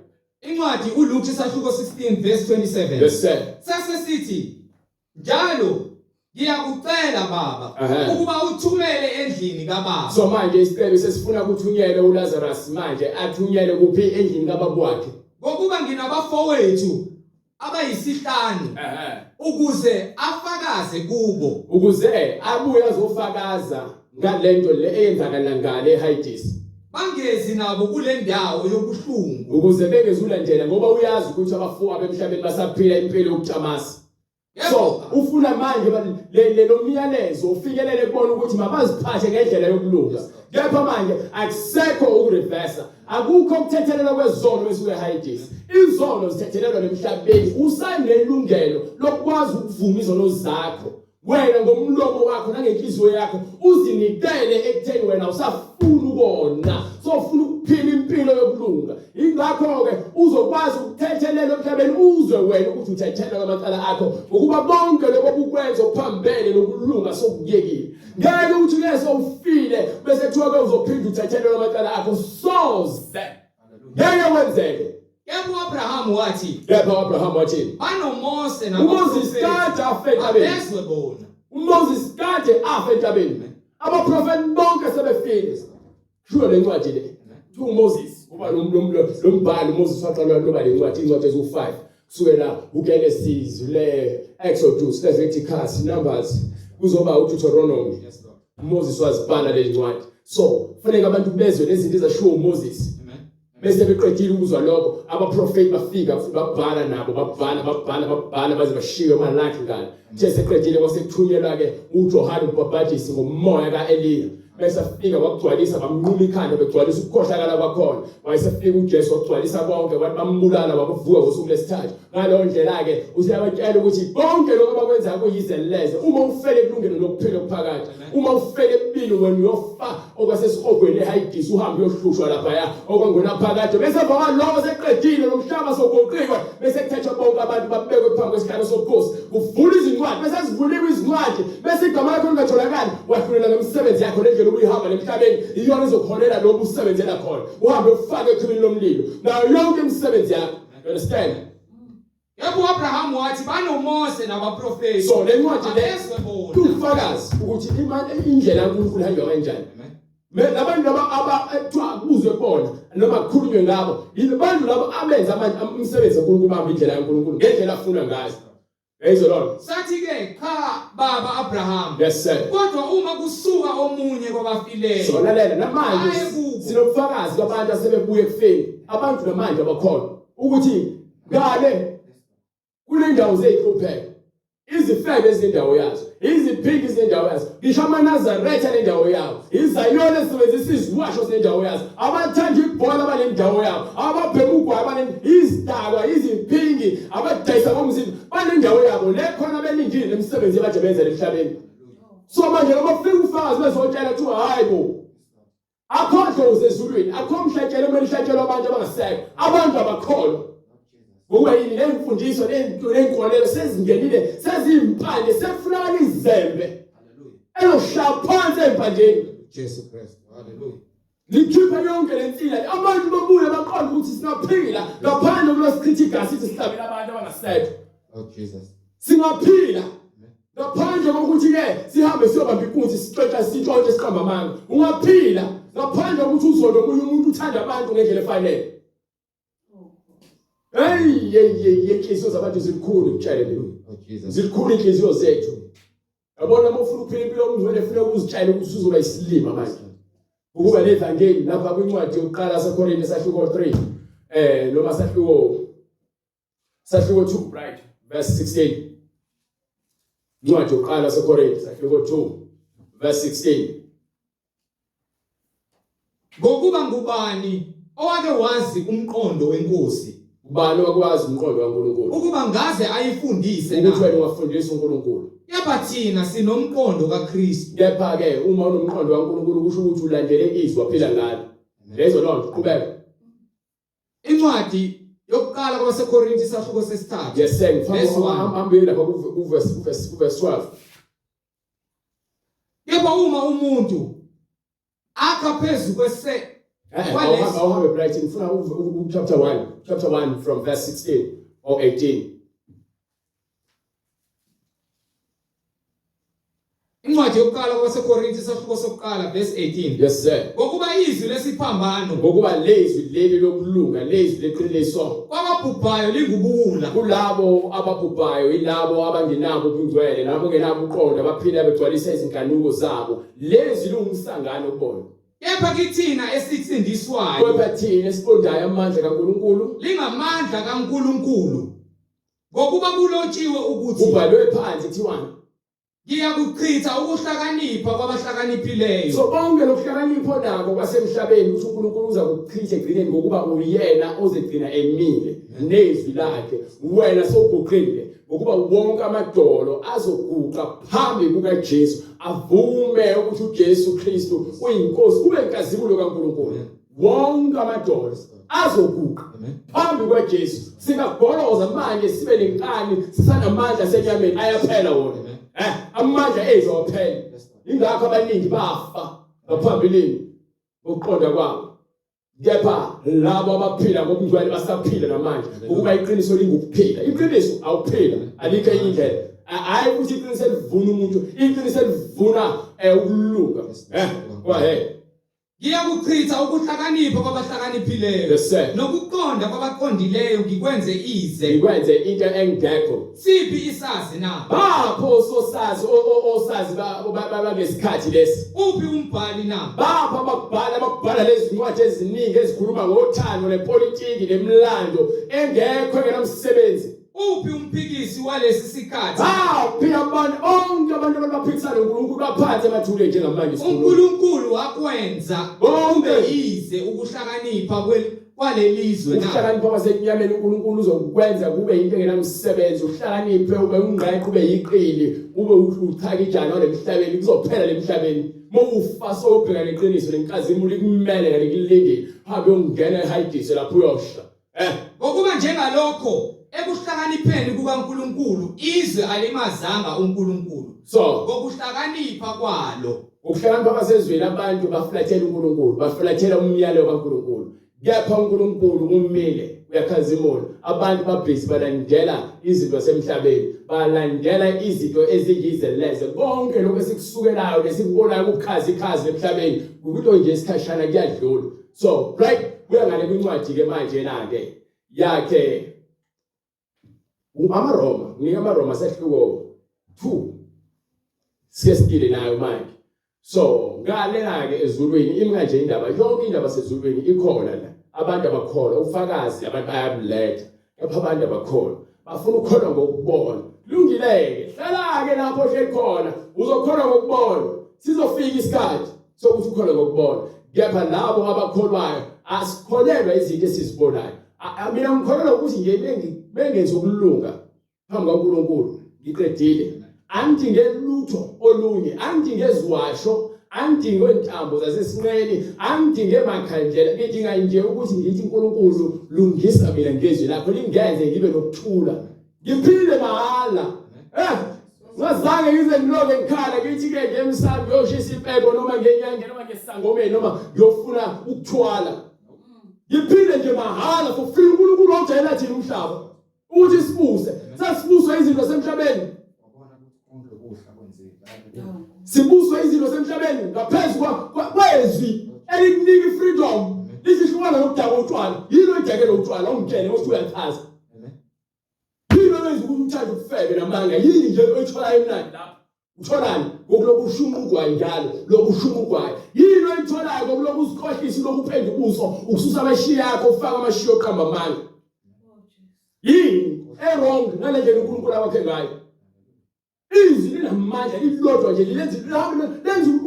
Incwadi uLuke isahluko 16 verse 27. Yes sir. Sasesithi njalo ngiyakucela baba ukuba uthumele endlini kaBaba. So manje isicelo sesifuna ukuthunyelwe uLazarus manje athunyelwe kuphi endlini kaBaba wakhe. Ngokuba nginabafowethu abayisihlanu ukuze afakaze kubo. Ukuze abuye azofakaza ngalento le eyenzakala ngale eHades. Bangezi nabo kule ndawo yobuhlungu. Ukuze bengezulandela ngoba uyazi ukuthi abafowabo emhlabeni basaphila impilo yokutamasa. So ufuna manje lo myalezo ufikelele kubona ukuthi mabaziphathe ngendlela yokulunga. Kepha manje akusekho ukureversa. Akukho ukuthethelela kwezono esuke hidis. Izono zithethelelwa emhlabeni usanelungelo lokwazi ukuvuma izono zakho. Wena ngomlomo wakho nangenhliziyo yakho uzinikele ekutheni wena usafuna ukona. So ufuna ukuphila impilo yokulunga. Ingakho ke uzokwazi ukuthethelela emhlabeni uzwe wena ukuthi uthethelela amacala akho ukuba bonke lokho bukwenza okuphambene nokulunga sokuyekile. Ngeke uthi ngeke ufile bese kuthiwa ke uzophinda uthethelela amacala akho soze. Ngeke wenzeke. Yebo Abraham wathi. Yebo Abraham wathi. Banomose Moses kade afa entabeni. Moses kade afa entabeni. Abaprofeti bonke sebefile. Shuwa lencwadi le. Moses uba lombhalo Moses waqala loba lencwadi incwadi ezu5 kusukela uGenesis le Exodus Leviticus Numbers kuzoba uDeuteronomy. Moses wazibhala le ncwadi. So kufanele abantu bezwe lezi zinto ezashiwo Moses. Bese beqedile ukuzwa lokho abaprofeti bafika futhi babhala nabo babhala baze bashiye amalakhi ngalo. Nje seqedile kwasekuthunyelwa ke uJohane umbhaphathisi ngomoya kaEliya. Bese afika wakugcwalisa bamnquma ikhanda begcwalisa ukukhohlakala kwakhona. Wayesefika uJesu wakugcwalisa konke wathi bambulala wakuvuka ngosuku lesithathu. Ngalo ndlela ke usiyabatshela ukuthi konke lokho abakwenza kuyizeleze. Uma ufele kulungelo lokuphila okuphakathi, uma ufele empilo wena uyofa okwasesihogweni eHadis uhambe uyohlushwa lapha ya okwangena phakathi. Bese bawalowo seqedile lomhlaba sogoqiwe bese kuthethwa bonke abantu babekwe phambi kwesihlalo sobukhosi. Kuvula izincwadi bese sivuliwe izincwadi bese igama lakho lingatholakali wahlulela ngomsebenzi yakho nendlela ubuyihamba emhlabeni iyona izokholela lo busebenzela khona uhambe ufake ekhulwini lomlilo nayo yonke imisebenzi yakho. You understand? Yebo Abraham wathi banomose nabaprofeti. So le ncwadi le ufakazi ukuthi indlela kaNkulunkulu ihamba kanjani. Labantu laba ekuthiwa kubuzwe bona noma kukhulunywe ngabo yibantu labo abenza umsebenzi kaNkulunkulu bamba indlela kaNkulunkulu ngendlela afuna ngayo. Praise the Lord. Sathi ke cha baba Abraham. Yes sir. Kodwa uma kusuka omunye kwabafileyo. So lalela namanje sinobufakazi kwabantu asebebuye kufeni. Abantu namanje abakhona ukuthi ngale kule ndawo zeyikhuphe izifebe ezindawo yazo iziphingi ezindawo yazo ngisho amaNazaretha lendawo yawo izayona esebenzisa iziwasho zendawo yazo abathanda ibhola balendawo yawo ababheka ugwayi izidakwa iziphingi abadayisa bomzimba balendawo yabo lekhona belindile lemisebenzi abaje benza emhlabeni. So manje abafika ufakazi bezotshela ukuthi hayibo akho uzezulwini akho umhlatshelo kumele uhlatshelwe abantu abangasekho abantu abakholwa. Ngoba yini le imfundiso lenkolelo sezingenile sezimpande sefuna izembe. Haleluya. Eloshaphantsi empandeni Jesu Kristu. Haleluya. Likhipha yonke lensila abantu babuye baqonda ukuthi singaphila ngaphandle kulosicritical sithi sihlabela abantu abangasekho. Oh Jesus. Singaphila ngaphandle kokuthi ke sihambe siyobamba inkunzi sixoxa sitshontshe siqamba amanga. Ungaphila ngaphandle kokuthi uzolo omunye umuntu uthanda abantu ngendlela efanele. Hey yeqiniso zabantu zilikhulu ngitshele Oh Jesus. zilikhulu inhliziyo zethu. Yabona uma ufuna ukuphila impilo yomngcwele ufuna ukuzitshela ukuthi uzoba isilima manje. Ukuba levangeli lapha kwincwadi yokuqala saKorinte sahluko 3 noma sahluko 2 right verse 16. Incwadi yokuqala saKorinte sahluko 2 verse 16. Ngokuba ngubani owake wazi umqondo wenkosi? Ubani wakwazi umqondo kaNkulunkulu? Ukuba ngaze ayifundise na. Ukuthi wena ungafundisa uNkulunkulu. Yaba thina sinomqondo kaKristu. Kepha ke uma unomqondo kaNkulunkulu kusho ukuthi ulandele izwi waphila ngalo. Lezo lonto qhubeka. Incwadi yokuqala kwabaseKorinte sahluko sesithathu. Yes sir. Ngihambile lapha ku verse 12. Yebo uma umuntu akha phezu kwese I'll have a writing from chapter 1 from verse 16 or 18. Incwadi yokuqala kwabaseKorinte sahluko sokuqala verse 18. Yes sir. Ngokuba izwi lesiphambano ngokuba lezwi leli lokulunga lezwi leqiniso kwababhubhayo lingubuwula kulabo ababhubhayo ilabo abangenabo ubungcwele nabo ngenabo uqondo abaphila begcwalisa izinkanuko zabo lezwi lungumsangano kubona. Kepha kithina esitsindiswayo kepha thina esiqondayo amandla kaNkulunkulu lingamandla kaNkulunkulu ngokuba kulotshiwe ukuthi kubhalwe phansi kuthiwani ngiyakuchitha ukuhlakanipha kwabahlakaniphileyo. so bonke lokuhlakanipha nako kwasemhlabeni uthi uNkulunkulu uza kuchitha egcineni ngokuba uyena ozegcina emile nezwi lakhe wena soguqile ngokuba wonke amadolo azoguqa phambi kukaJesu avume ukuthi uJesu Kristu uyinkosi kube inkazimulo kaNkulunkulu. Wonke amadolo azoguqa phambi kukaJesu singagoloza manje sibe nenkani sisanamandla senyameni ayaphela wona. Amandla ethu awaphela. Ingakho abaningi bafa ngaphambilini ukuqonda kwabo. Kepha labo abaphila ngokungcwele basaphila namanje ukuba iqiniso lingukuphila. Iqiniso awuphila alikho indlela. Hayi ukuthi iqiniso livuna umuntu, iqiniso livuna ukulunga. Ngiyakuchitha ukuhlakanipha kwabahlakaniphileyo nokuqonda kwabaqondileyo ngikwenze ize. Ngikwenze into engekho. Siphi isazi na? Bapho sosazi osazi bangesikhathi lesi. Uphi umbhali na? Bapho abakubhala lezi ncwadi eziningi ezikhuluma ngothando nepolitiki nemlando engekho engenamsebenzi. Uphi umphikisi walesi sikhathi? Phela abantu onke abantu abaphikisana noNkulunkulu baphansi emathuleni njengamanje. uNkulunkulu wakwenza bonke ize ukuhlakanipha kwalelizwe na. Ukuhlakanipha kwasenyameni uNkulunkulu uzokwenza kube into engenamsebenzi. Uhlakaniphe ube ungqeqe ube yiqili ube uchaka ijana lemhlabeni kuzophela lemhlabeni. Mawufa sobheka leqiniso lenkazimulo likumele ngalikulindile. Habe ungena ehayidise lapho uyosha. Ngokuba njengalokho ekuhlakanipheni kukaNkulunkulu izwe alimazanga uNkulunkulu. So ngokuhlakanipha kwalo ukuhlakanipha basezweni abantu bafulathela uNkulunkulu bafulathela umyalelo kaNkulunkulu. Kepha uNkulunkulu umile uyakhazimula. Abantu babhisi balandela izinto zasemhlabeni balandela izinto eziyizeleze bonke lokho esikusukelayo lesikubonayo ukukhazi emhlabeni ukuthi nje isikhashana kuyadlula. So right kuyangale kwincwadi ke manje ke yakhe amaRoma ngike amaRoma sehluko 2 siyesile nayo manje. So ngalela ke ezulwini imanje indaba yonke indaba sezulwini ikhona la abantu abakholwa ufakazi abantu bayabuletha kepha abantu abakholwa bafuna ukukholwa ngokubona. Lungileke hlala ke lapho hleli khona uzokholwa ngokubona sizofika isikhathi sokuthi ukholwe ngokubona. Kepha labo abakholwayo asikholelwa izinto esizibonayo. Mina ngikholelwa ukuthi nje bengenza ukulunga phambi kaNkulunkulu ngiqedile. Angidinge lutho olunye, angidinge eziwasho, angidinge intambo zasesinqeni, angidinge emakhandlela. Ngidinga nje ukuthi ngithi uNkulunkulu lungisa mina ngezwi lakho lingenze ngibe nokuthula. Ngiphile mahala. Ngazange ngize ngiloke ngikhala ngithi ke nje emsamo yoshisa impeko noma ngenyanga noma ngesangomeni noma ngiyofuna ukuthwala. Ngiphile nje mahala for free. uNkulunkulu wajayela thina umhlaba ukuthi sibuse. Sasibuswa izinto semhlabeni. Sibuswa izinto semhlabeni ngaphezulu kwezwi elikunika freedom. Lisihlukana nokudaka utshwala. Yilo idakela utshwala ungitshele ukuthi uyathaza. Yilo lenza ukuthi uthande ukufebe namanga. Yini nje oyithola emnandi lapha? Utholani? Ngokuloku ushumugwayo njalo, lokhu ushumugwayo. Yilo oyitholayo ngokuloku uzikhohlisa lokhu uphendula ubuso, ukususa amashiya yakho ufaka amashiya oqamba amanga. Yini wrong ngale ndlela uNkulunkulu wakhe ngayo. Izwi linamandla lilodwa nje lenza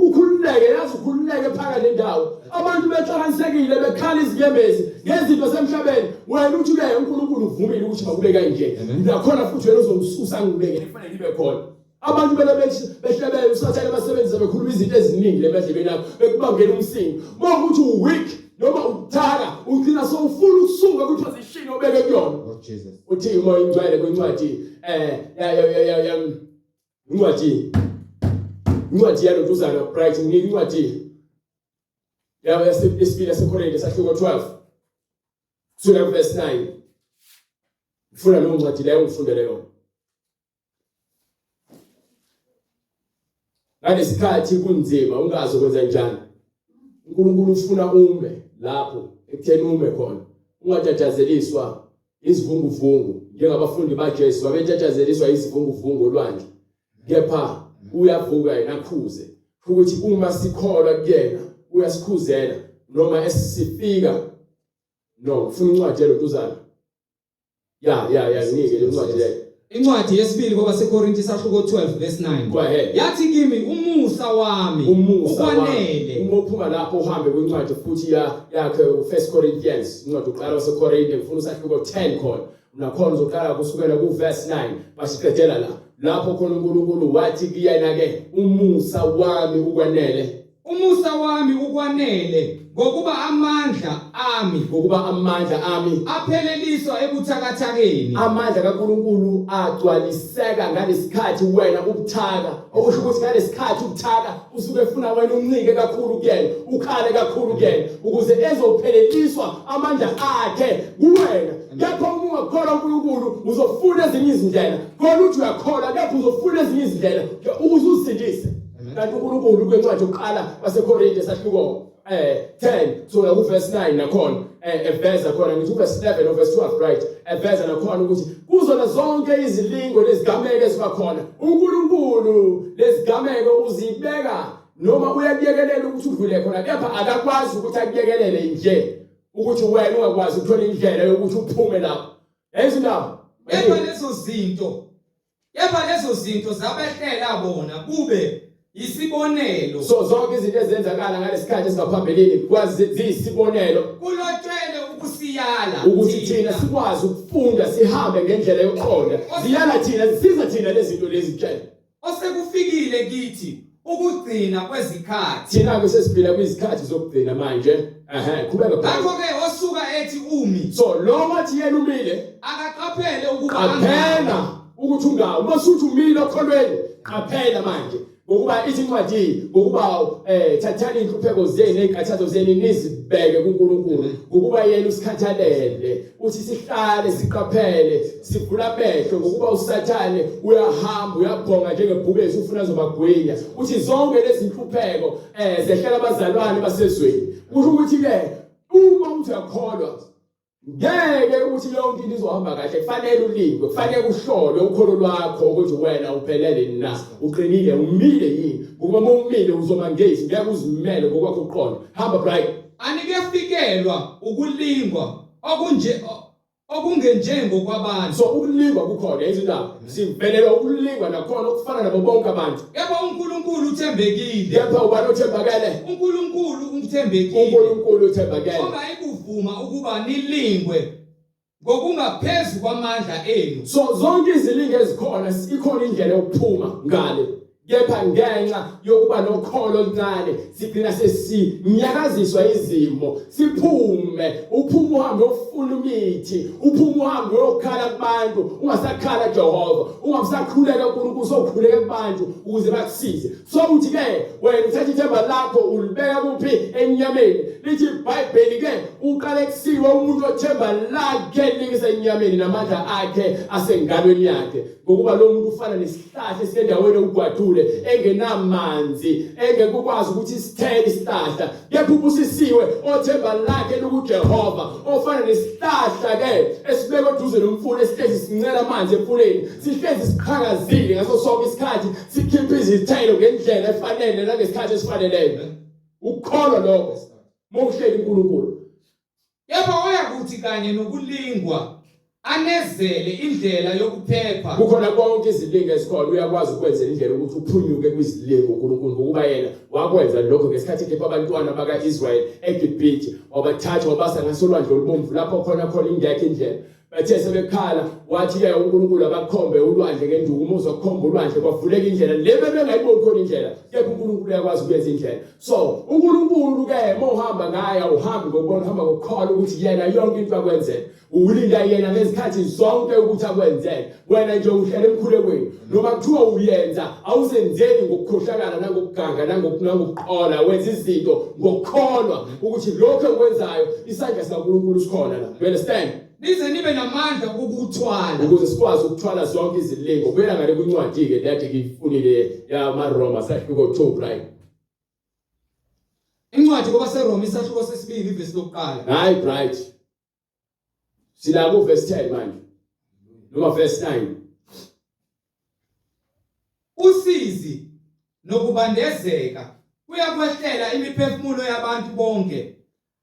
ukhululeke yazi ukhululeke phakathi nendawo. Abantu bexakansekile bekhala izinyembezi ngezinto semhlabeni. Wena uthi ke uNkulunkulu uvumile ukuthi makube kanje. Nakhona futhi wena uzongisusa ngibeke kufanele libe khona. Abantu behlabele usathele abasebenzi bekhuluma izinto eziningi lemedlebeni yakho bekubangela umsingi. Mokuthi uweak noma uthaka ugcina sowufuna ukusuka kwiposition obeke kuyona. Uthi uma ingcwele kwencwadi incwadi yalotuzana bright incwadi yesibili yaseKorinte sahluko 12 kusukela verse 9. Ufuna lo ncwadi leyo ungifundele yona. Ngesikhathi kunzima ungazi ukwenza njani. uNkulunkulu ufuna ume lapho ekutheni ume khona. Ungatatazeliswa izivunguvungu njengabafundi baJesu babetatazeliswa izivunguvungu olwandle. Kepha uyavuka yena akhuze ukuthi uma sikholwa kuyena uyasikhuzela noma esifika no ufuna incwadi yalotuzana nike le ncwadi le. Incwadi yesibili kwabaseKorinti sahluko 12 verse 9. Go ahead. Yathi kimi umusa wami ukwanele. Uma uphuma lapho uhambe kwincwadi futhi yakhe u1 Corinthians, incwadi uqala waseKorinte ngifuna usahluko 10 khona. Nakhona uzoqala kusukela ku verse 9 basiqedela la. Lapho khona uNkulunkulu wathi kuyena ke umusa wami ukwanele. Umusa wami ukwanele ngokuba amandla ami apheleliswa ebuthakathakeni. Amandla kaNkulunkulu agcwaliseka ngalesikhathi wena ubuthaka. Okusho ukuthi ngalesikhathi ubuthaka usuke ufuna wena umncike kakhulu kuyena, ukhale kakhulu kuyena ukuze ezopheleliswa amandla akhe kuwena. Kepha uma ungakholwa uNkulunkulu uzofuna ezinye izindlela. Khona uthi uyakholwa kepha uzofuna ezinye izindlela ukuze uzisindise. Kanti uNkulunkulu kwencwadi uqala waseKorinte sahluko 10 so ku verse 9 nakhona eveza khona ngithi verse 11 no verse 12 right eveza nakhona ukuthi kuzona zonke izilingo lezigameko ezibakhona uNkulunkulu lezigameko uzibeka noma uyakuyekelela ukuthi udlule khona kepha akakwazi ukuthi akuyekelele nje ukuthi wena ungakwazi ukuthola indlela yokuthi uphume lapho ezindaba Yepha lezo zinto zabehlela bona kube isibonelo. So zonke izinto ezenzakala ngalesikhathi esingaphambilini kwazi ziyisibonelo Kulotshele ukusiyala ukuthi thina sikwazi ukufunda sihambe ngendlela yokuqonda. Ziyala thina zisiza thina lezi zinto lezi tshela. Osekufikile kithi ukugcina kwezikhathi. Thina ke sesiphila kwizikhathi zokugcina manje. Qhubeka phakathi. Ngakho ke osuka ethi umi. So lo wathi yena umile Akaqaphele ukuba aphela ukuthi ungawo. Masuthi umile okholweni qaphela manje. Ngokuba izincwadi ngokuba thathani inhlupheko zenu nezinkathazo zenu nizibheke kuNkulunkulu ngokuba yena usikhathalele uthi sihlale siqaphele sivula amehlo ngokuba usathane uyahamba uyabhonga njengebhubesi ufuna zobagwinya uthi zonke lezi inhlupheko zehlela abazalwane basezweni kusho ukuthi ke uma uthi uyakholwa ngeke ukuthi yonke into izohamba kahle kufanele ulingwe kufanele uhlolwe ukholo lwakho ukuthi wena uphelele na uqinile umile yini ngoba uma umile uzoba ngezi ngeke uzimele ngokwakho uqondo hamba bright anikefikelwa ukulingwa okungenjengo kwabantu. So ukulingwa kukhona izindaba sivelelwa ukulingwa nakhona okufana nabo bonke abantu Kepha uNkulunkulu uthembekile. kepha ubani othembakele uNkulunkulu uthembekile. uNkulunkulu uthembakele Ongayikuvuma ukuba nilingwe ngokungaphezulu kwamandla enu. So zonke izilingo ezikhona ikhona indlela yokuphuma ngale kepha ngenxa yokuba nokholo oluncane sigcina sesinyakaziswa izimo siphume uphuma uhambe ufuna imithi uphuma uhambe uyokhala kubantu ungasakhala Jehova ungasakhuleka uNkulunkulu usokhuleka kubantu ukuze bakusize so uthi ke wena uthatha ithemba lakho ulibeka kuphi enyameni lithi iBhayibheli ke uqale kusiwa umuntu othemba lakhe lingisenyameni namandla akhe asengalweni yakhe ngokuba lo muntu ufana nesihlahla esisendaweni okugwadule engenamanzi engekukwazi ukuthi sithele isihlahla kepha ubusisiwe othemba lakhe lokuJehova ofana nesihlahla ke esibekwe eduze nomfula esihlezi sincela amanzi emfuleni sihlezi siqhakazile ngaso sonke isikhathi sikhipha izithelo ngendlela efanele nangesikhathi esifaneleyo ukukholwa lokho mokuhleli uNkulunkulu Yepha oyakuthi kanye nokulingwa anezele indlela yokuphepha. Kukhona konke izilingo ezikhona uyakwazi ukwenza indlela ukuthi uphunyuke kwizilingo uNkulunkulu ngokuba yena wakwenza lokho ngesikhathi ekhipha abantwana bakaIsrael eGibhithe wabathatha wabasa ngasolwandle olubomvu lapho khona ingekho indlela bathe sebekhala wathi ke uNkulunkulu abakhombe ulwandle ngenduku umuzwa kukhomba ulwandle kwavuleka indlela lebe bengayiboni khona indlela kepha uNkulunkulu uyakwazi ukwenza indlela so uNkulunkulu ke mohamba ngaya uhambe ngokubona uhamba ngokukholwa ukuthi yena yonke into akwenzela ulinda yena ngezikhathi zonke ukuthi akwenzele wena nje uhlele emkhulekweni noma kuthiwa uyenza awuzenzeli ngokukhohlakala nangokuganga nangokuqola wenza izinto ngokukholwa ukuthi lokho ekwenzayo isandla sikaNkulunkulu sikhona la you understand nize nibe namandla ukukuthwala ukuze sikwazi ukuthwala zonke izilingo kubera ngale kwincwadi ke lathi ngifunile yamaRoma sahluko 2 right incwadi kwabaseRoma isahluko sesibili ivesi lokuqala hayi bright sila ku verse 10 manje noma verse 9 usizi nokubandezeka kuyakwehlela imiphefumulo yabantu bonke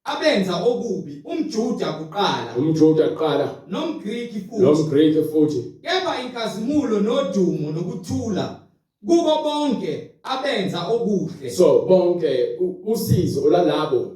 abenza okubi umJuda kuqala umJuda kuqala nomGriki futhi nomGreki futhi kepha inkazimulo nodumo nokuthula kubo bonke abenza okuhle. so bonke usizo lalabo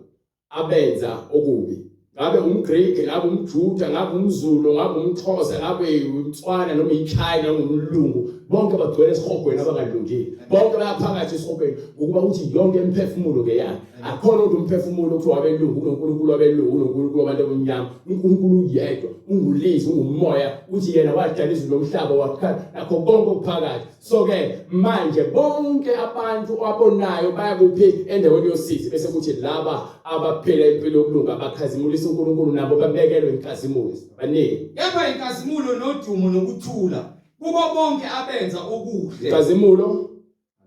abenza okubi ngabe umGreki ngabe umJuda ngabe umZulu ngabe umXhosa ngabe umTswana noma iChina noma umlungu bonke bagcwele esihogweni abangalungile bonke bayaphakathi esihogweni ngokuba uthi yonke imphefumulo ngeyakhe akhona ukuthi umphefumulo kuthiwa abelungu uNkulunkulu abelungu uNkulunkulu wabantu abamnyama uNkulunkulu yedwa ungulizwi ungumoya uthi yena wadala izulu lomhlaba wakhala nakho konke okuphakathi so ke manje bonke abantu abonayo bayakuphi endaweni yosizi bese kuthi laba abaphila impilo yokulunga abakhazimulisa uNkulunkulu nabo babekelwe inkazimulo baningi kepha inkazimulo nodumo nokuthula kubo bonke abenza okuhle. inkazimulo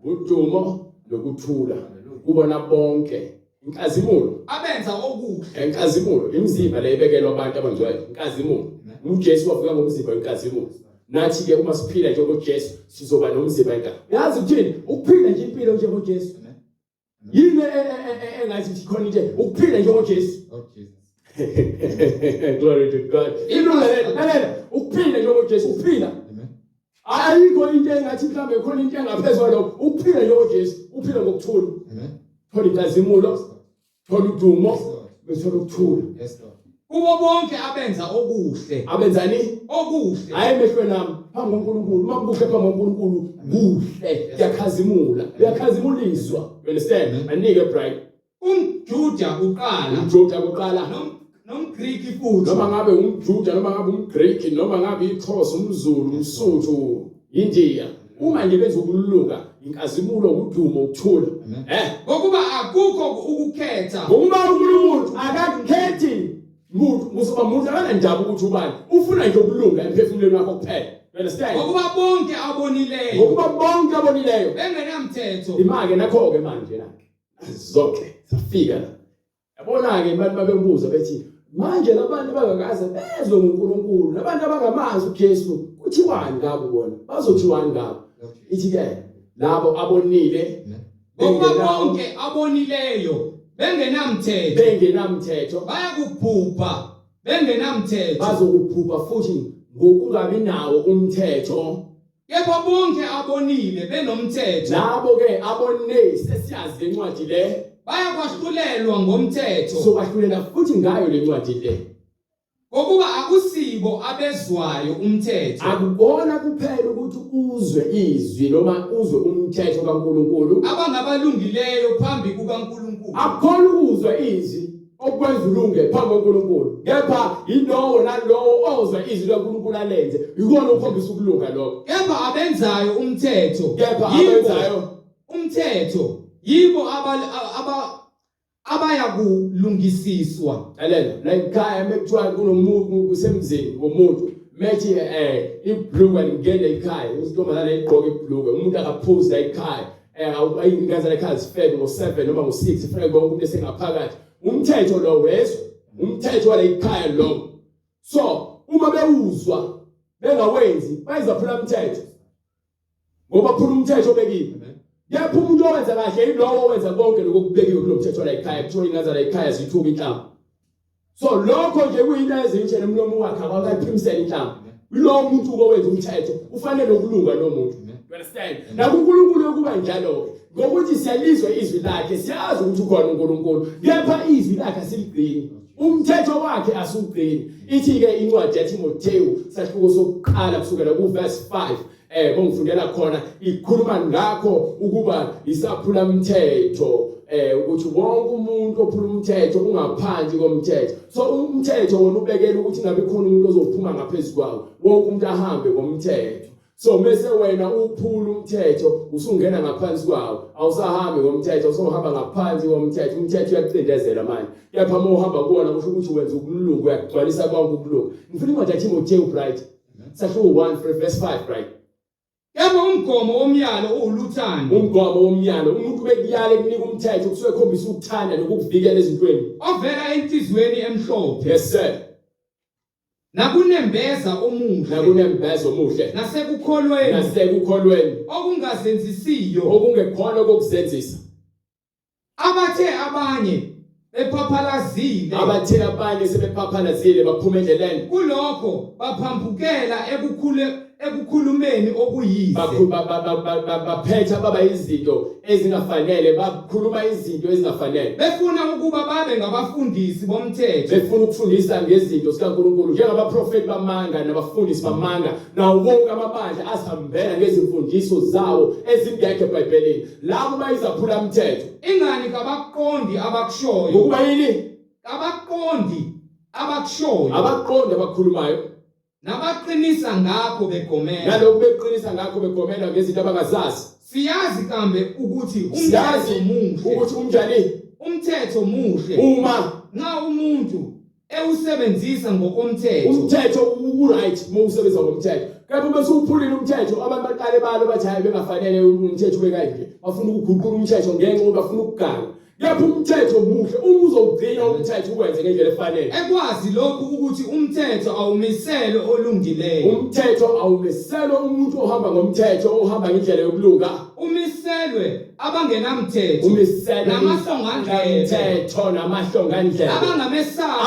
udumo nokuthula kubona bonke inkazimulo abenza okuhle. inkazimulo imizimba le ibekelwe abantu abangcwele inkazimulo uJesu wafika ngomzimba wenkazimulo nathi ke uma siphila njengoJesu sizoba nomzimba wenkazimulo yazi ukuthini ukuphila nje impilo njengoJesu yini engathi sikhona nje ukuphila njengoJesu glory to God ilungelo ukuphila njengoJesu ukuphila ayikho into engathi mhlawumbe khona into engaphezulu lokho ukuphila njengoJesu uphila ngokuthula thola inkazimulo thola udumo bese ukuthula kubo bonke abenza okuhle. abenzani Okuhle hayi emehlwe nami phambi koNkulunkulu makuhle phambi koNkulunkulu kuhle kuyakhazimula uyakhazimuliswa you understand manike bright umJuda kuqala umJuda kuqala nomGriki futhi noma ngabe umJuda noma ngabe umGreki noma ngabe iXhosa umZulu umSuthu India uma nje benza ukulunga inkazimulo udumo ukuthula ngokuba akukho ukukhetha ngokuba uNkulunkulu akakhethi musuba umuntu akanandaba ukuthi ubani ufuna nje ukulunga emphefumulweni wakho kuphela you understand ngokuba bonke abonileyo bengenamthetho imake nakho ke manje la zonke safika la yabona ke abantu babebuza bethi manje labantu bangakaze bezwe ngoNkulunkulu labantu abangamazi uJesu kuthiwani ngabo bona bazothiwani ngabo ithi ke labo abonile ngokuba bonke abonileyo bengenamthetho bayakubhubha bengenamthetho bazokubhubha futhi ngokungabi nawo umthetho kepha bonke abonile benomthetho labo ke abonile sesiyazi lencwadi le bayakwahlulelwa ngomthetho sokwahlulela futhi ngayo lencwadi le ngokuba akusibo abezwayo umthetho akubona kuphela ukuthi uzwe izwi noma uzwe umthetho kaNkulunkulu abangabalungileyo phambi kukaNkulunkulu akukhona ukuzwa izwi okwenza ulunge phambi koNkulunkulu kepha yilowo nalowo ozwa izwi laNkulunkulu alenze yikona ukukhombisa ukulunga lokho kepha abenzayo umthetho kepha abenzayo umthetho yibo abayakulungisiswa alela la ekhaya mekuthiwa kunomuntu kusemzini womuntu methi ibhluka lingena ekhaya usontombazana egqoka ibhluka umuntu akaphuza ekhaya ayingaza ekhaya zifeke ngo7 noma ngo6 fanele konke umuntu esengaphakathi umthetho lo wezwe umthetho wala ekhaya lo so uma bewuzwa bengawenzi bayizaphula umthetho ngoba phula umthetho bekiwe yapha umuntu owenza kahle yilowo owenza konke lokho kubekiwe kulo mthetho la ekhaya kuthiwa ingaza la ekhaya zithuka inhlamba so lokho nje kuyinto ezintshe nomlomo wakhe akakaphimisela inhlamba yilowo umuntu owenza umthetho ufanele ukulunga lo muntu you understand nakuNkulunkulu ukuba njalo ngokuthi siyalizwa izwi lakhe siyazi ukuthi ukhona uNkulunkulu kepha izwi lakhe asiligcini umthetho wakhe asugcini ithi ke incwadi yaTimoteyu sahluko sokuqala kusukela kuverse 5 bongifundela khona ikhuluma ngakho ukuba isaphula umthetho ukuthi wonke umuntu ophula umthetho ungaphansi komthetho so umthetho wona ubekela ukuthi ngabe khona umuntu ozophuma ngaphezulu kwawo wonke umuntu ahambe ngomthetho so mase wena uphula umthetho usungena ngaphansi kwawo awusahambi ngomthetho usohamba ngaphansi komthetho umthetho uyacindezela manje kepha uma uhamba kuona kusho ukuthi wenza ukulunga uyagcwalisa konke ukulunga ngifuna incwadi yaTimoteyu right sahluko 1 verse 5 right kepha umgomo womyalo uwuluthando umgomo womyalo umuntu bekuyala ekunika umthetho kusuke ekhombisa ukuthanda nokuvikela ezintweni ovela enhlizweni emhlophe yes sir nakunembeza omuhle nasekukholweni okungazenzisiyo okungekhona kokuzenzisa abathe abanye bephaphalazile abathe abanye sebepaphalazile baphuma endleleni kulokho baphambukela ekukhulumeni okuyize baphetha baba izinto ezingafanele bakhuluma izinto ezingafanele befuna ukuba babe ngabafundisi bomthetho befuna ukufundisa ngezinto zikaNkulunkulu njengabaprofeti bamanga nabafundisi bamanga nawo wonke amabandla asihambela ngezimfundiso zawo ezingekho eBhayibhelini labo bayizaphula umthetho ingani kabaqondi abakushoyo ngokuba yini abaqondi abakushoyo abaqondi abakhulumayo nabaqinisa ngakho begomela nalokho beqinisa ngakho begomela ngezinto abangazazi siyazi kambe ukuthi siyazi muhle ukuthi umnjani umthetho muhle uma nxa umuntu ewusebenzisa ngokomthetho umthetho uright mawusebenza ngomthetho kepha bese uphulile umthetho abantu baqale balo bathi hayi bengafanele umthetho bekanje bafuna ukuguqula umthetho ngenxa bafuna ukuganga kepha umthetho muhle uma uzogcina umthetho ukwenze ngendlela efanele ekwazi lokhu ukuthi umthetho awumiselo olungileyo umthetho awumiselo umuntu ohamba ngomthetho ohamba ngendlela yokulunga umiselwe abangenamthetho umiselwe namahlongandlela namahlongandlela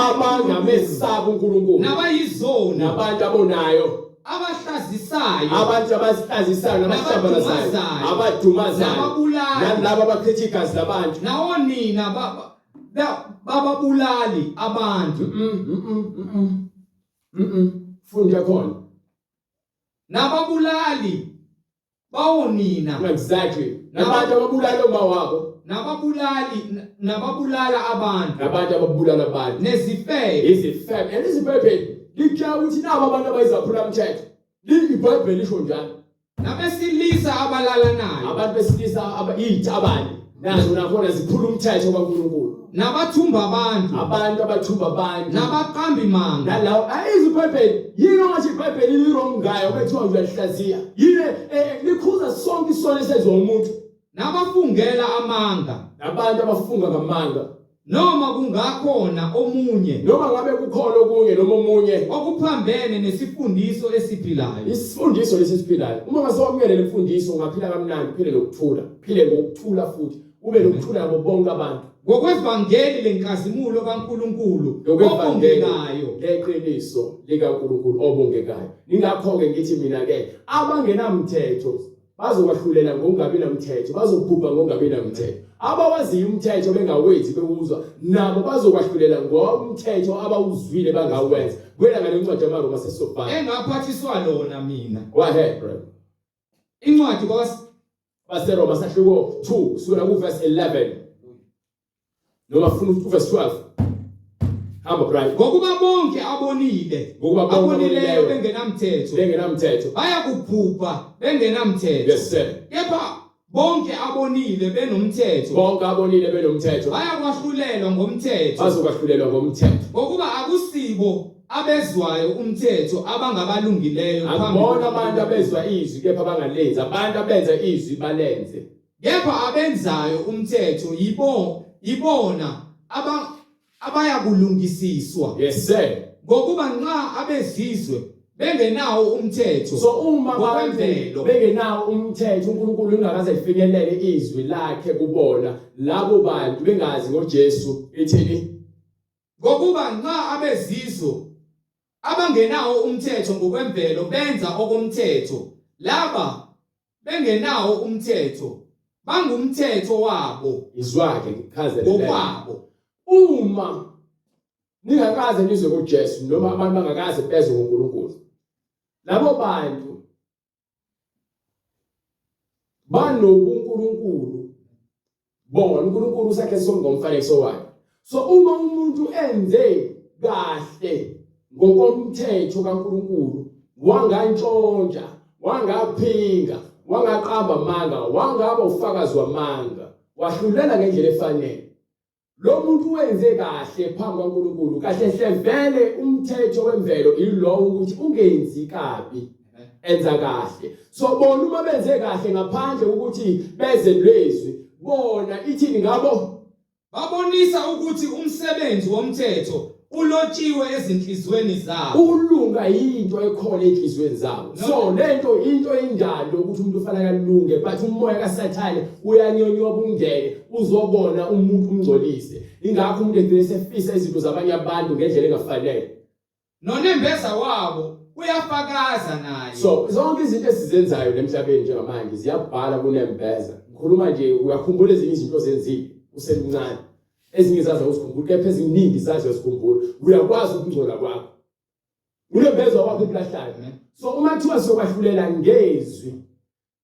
abangamesaba uNkulunkulu nabayizoni nabantu abonayo abahlazisayo abantu abahlazisayo nabahlambalazayo abadumazayo nalabo abakhetha igazi labantu nawonina bababulali abantu funda khona nababulali bawonina exactly nabantu ababulala oma wabo nababulala abantu nabantu ababulala abantu nezifebe izifebe izifebe likhaya ukuthi nabo abantu abayizaphula umthetho iBhayibheli lisho njalo nabesilisa abalalanayo abantu besilisa abanye nazo nakhona ziphula umthetho kaNkulunkulu nabathumba abantu abathumba abantu nabaqambi manga nalawo iBhayibheli yini ngathi iBhayibheli lirong ngayo bethiwa uyahlaziya yini likhuza sonke isono esenziwa umuntu nabafungela amanga abantu abafunga ngamanga noma kungakhona omunye noma ngabe kukhona okunye noma omunye okuphambene nesifundiso esiphilayo isifundiso lesiphilayo uma ngasewamukele lemfundiso ungaphila kamnandi phile lokuthula phile ngokuthula futhi ube lokuthula nabo bonke abantu ngokwevangeli lenkazimulo kaNkulunkulu obongekayo yeqiniso likaNkulunkulu obongekayo ningakho ke ngithi mina ke abangenamthetho bazokwahlulela ngokungabi namthetho bazobhubha ngokungabi namthetho abawaziyo umthetho bengawenzi bewuzwa nabo bazokwahlulela ngomthetho abawuzwile bangawenza kwela ngalencwadi yamaroma sesofana engaphathiswa lona mina go ahead bro incwadi kwaSeroma sahluko 2 sura ku verse 11 noma funa verse 12 hamba bright ngokuba bonke abonileyo bengenamthetho bayakubhubha bengenamthetho yes sir kepha bonke abonile benomthetho bayakwahlulelwa ngomthetho bazokwahlulelwa ngomthetho ngokuba akusibo abezwayo umthetho abangabalungileyo akubona abantu abezwa izwi kepha abangalenzi abantu abenza izwi balenze kepha abenzayo umthetho yibona abayakulungisiswa yes sir ngokuba nxa abezizwe bengenawo umthetho so uma bengenawo umthetho uNkulunkulu ungakaze ifinyelele izwi lakhe kubona labo bantu bengazi ngoJesu ethini ngokuba nxa abezizwe abangenawo umthetho ngokwemvelo benza okomthetho laba bengenawo umthetho bangumthetho wabo izwakhe ngichazele ngokwabo uma ningakaze nizwe ngoJesu noma abantu bangakaze bezwe ngoNkulunkulu labo bantu banobuNkulunkulu bona uNkulunkulu usakhe ngomfanekiso wakhe so uma umuntu enze kahle ngokomthetho kaNkulunkulu wangantshontsha wangaphinga wangaqamba amanga wangaba ufakazi wamanga wahlulela ngendlela efanele lo muntu wenze kahle phambi kaNkulunkulu kahle hle vele umthetho wemvelo ilowo ukuthi ungenzi kabi enza kahle so bona uma benze kahle ngaphandle ukuthi beze lezwi bona ithini ngabo babonisa ukuthi umsebenzi womthetho ulotshiwe ezinhlizweni zabo. Ukulunga yinto ekhona enhlizweni zabo. So lento into indalo ukuthi umuntu ufanele alunge, but umoya kaSathane uyanyonyoba ungene uzobona umuntu umngcolise. Ingakho umuntu egcina sefisa izinto zabanye abantu ngendlela engafanele. Nonembeza wabo uyafakaza naye. So zonke izinto esizenzayo emhlabeni njengamanje ziyabhala kunembeza. Ngikhuluma nje uyakhumbula ezinye izinto zenzile usemncane. Ezinye zazo usikhumbula kepha eziningi zazo usikhumbula. Uyakwazi ukungcola kwakho. Unembeza wakho uplahlayo. So uma kuthiwa sokwahlulela ngezwi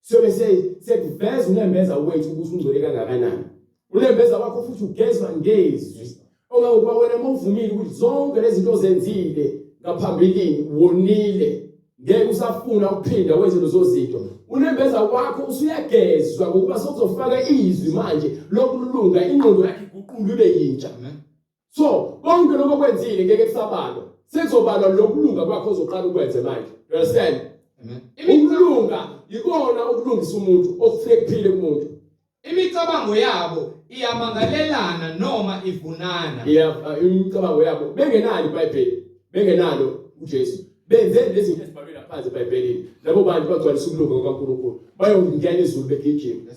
sobe sekuveza unembeza wethu ukuthi ungcole kangakanani. Unembeza wakho futhi ugezwa ngezwi. Ongakuba wena mawuvumile ukuthi zonke lezi zinto zenzile ngaphambilini wonile ngeke usafuna ukuphinda wenze lezo zinto. Unembeza wakho usuyagezwa ngokuba sokuzofaka izwi manje lokulunga ingqondo yakhe iguqule ibe yintsha. So konke lokho kwenzile ngeke kusabalwa. Sekuzobalwa lokulunga kwakho ozoqala ukwenze manje. You understand? Ukulunga ikona ukulungisa umuntu okufanele kuphile kumuntu. Imicabango yabo iyamangalelana noma ivunana. Imicabango yabo bengenalo iBhayibheli, bengenalo uJesu. Benze lezi zinto ezibhalwe phansi eBhayibhelini. Labo bantu bagcwalisa ukulunga kaNkulunkulu. Bayongena ezulu begijima.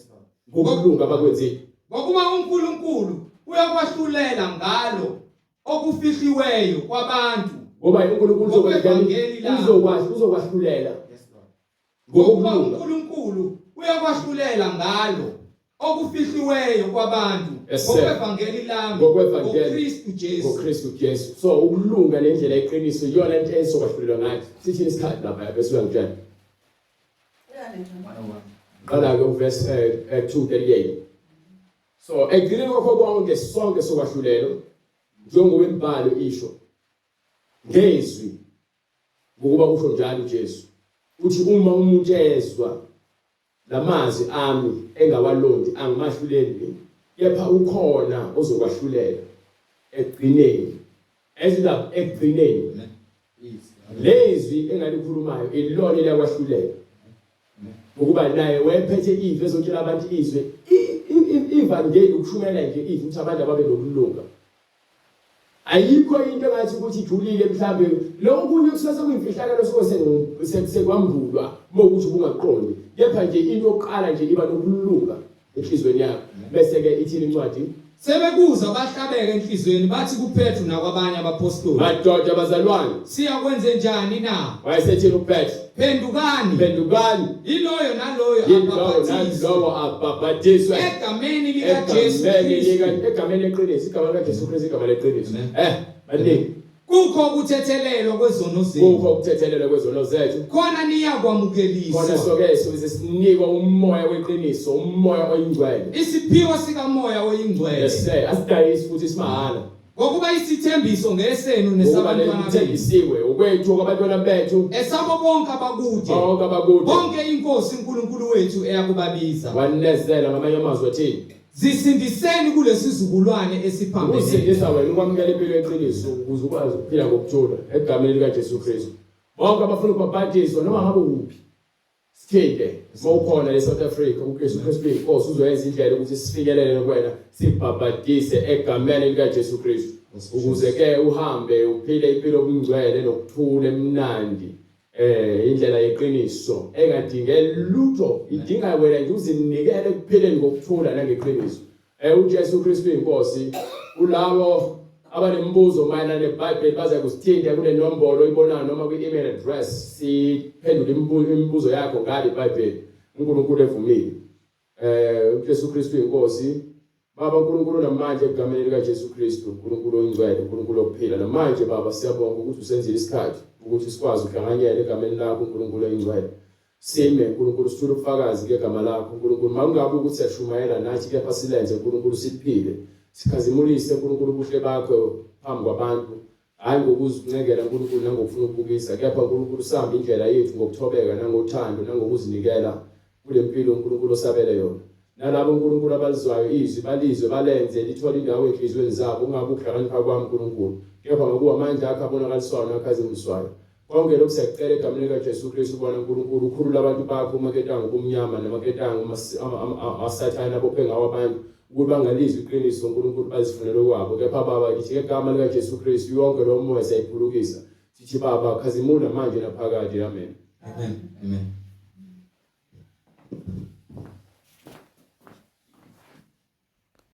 Ngokulunga abakwenzile. Ngokuba uNkulunkulu uyakwahlulela ngalo okufihliweyo kwabantu. Ngoba uNkulunkulu uzokwahlulela. Ngokuba uNkulunkulu uyakwahlulela ngalo okufihliweyo kwabantu ngokwevangeli lami ngoKristu Jesu. So ukulunga nendlela yeqiniso iyona into esokwahlulela ngayo. Sithi isikhathi lapha bese uyangitshela. Qala ke uverse 2:38. So ekugcineni kwakho konke sonke sokwahlulelo njengoba imibhalo isho ngezwi ngokuba kusho njalo uJesu uthi uma umuntu ezwa lamazwi ami engawalondi angimahluleli kepha ukhona ozokwahlulela ekugcineni ezilapha ekugcineni lezwi engalikhulumayo ilona eliyakwahlulela ngokuba naye wephethe izwi ezotshela abantu izwi ivangeli ukushumela nje izwi ukuthi abantu ababe nokulunga. Ayikho into engathi ukuthi ijulile mhlambe lokho kunye kusase kuyimfihlakalo sekwambulwa mokuthi ubungaqondi kepha nje into yokuqala nje iba nokulunga enhlizweni yakho bese ke ithini incwadi sebekuza bahlabeke enhlizweni bathi kuPetru nakwabanye abapostoli madoda abazalwane siyakwenze njani na wayesethini uPetru pendukani iloyo naloyo ababhatiswe egameni likaJesu Kristu egameni leqiniso igama likaJesu Kristu igama leqiniso baningi kukho ukuthethelelwa kwezono zethu khona niyakwamukeliswa khona soke sinikwa umoya weqiniso umoya oyingcwele isiphiwo sikamoya oyingcwele asidayisi futhi simahala ngokuba isithembiso ngesenu nesabantwana bethu ukwethu kwabantwana bethu esabo bonke abakude bonke inkosi uNkulunkulu wethu eyakubabiza wanezela ngamanye amazwi athini zisindiseni kulesizukulwane esiphambene usindisa wena ukwamukela impilo yeqiniso ukuze ukwazi ukuphila ngokuthula egameni likaJesu Kristu bonke abafuna ukubhaphathizwa noma ngabe uphi sithinte mawukhona eSouth Africa uJesu Kristu inkosi uzoyenza indlela ukuthi sifikelele kuwena sibhabhadise egameni likaJesu Kristu ukuze ke uhambe uphile impilo obungcwele nokuthula emnandi indlela yeqiniso engadingeli lutho idinga wena nje uzinikele ukuphileni ngokuthula nangeqiniso uJesu Kristu inkosi ulabo abanembuzo mayelana neBhayibheli baza kusithinta kule nombolo oyibonayo noma kwi-email address siphendule imibuzo yakho ngale iBhayibheli uNkulunkulu evumile uJesu Kristu inkosi Baba uNkulunkulu namanje egameni likaJesu Kristu uNkulunkulu oyingcwele uNkulunkulu okuphila namanje Baba siyabonga ukuthi usenzile isikhathi ukuthi sikwazi ukuhlanganyela egameni lakho uNkulunkulu oyingcwele sime uNkulunkulu sithule ubufakazi ngegama lakho uNkulunkulu mangabe ukuthi siyashumayela nathi kepha silenze uNkulunkulu siphile sikhazimulise uNkulunkulu ubuhle bakho phambi kwabantu hayi ngokuzincengela uNkulunkulu nangokufuna ukubukisa kepha uNkulunkulu sihamba indlela yethu ngokuthobeka nangothando nangokuzinikela kule mpilo uNkulunkulu osabele yona nalabo uNkulunkulu abalizwayo izwi balizwe balenze lithola indawo enhlizweni zabo ungabe ukuhlakanipha kwami uNkulunkulu kepha ngokuba amandla akho abonakaliswayo nakhazimiswayo konke lokhu siyacela egameni likaJesu Kristu ubona uNkulunkulu ukhulula abantu bakho umaketanga kubumnyama namaketanga asathana abophe ngawo abantu ukuthi bangalizwi iqiniso uNkulunkulu bazifunele okwabo. Kepha Baba kithi ngegama likaJesu Kristu yonke lo moya siyayiphulukisa. Sithi Baba khazimula manje naphakade. Amen. Amen. Amen.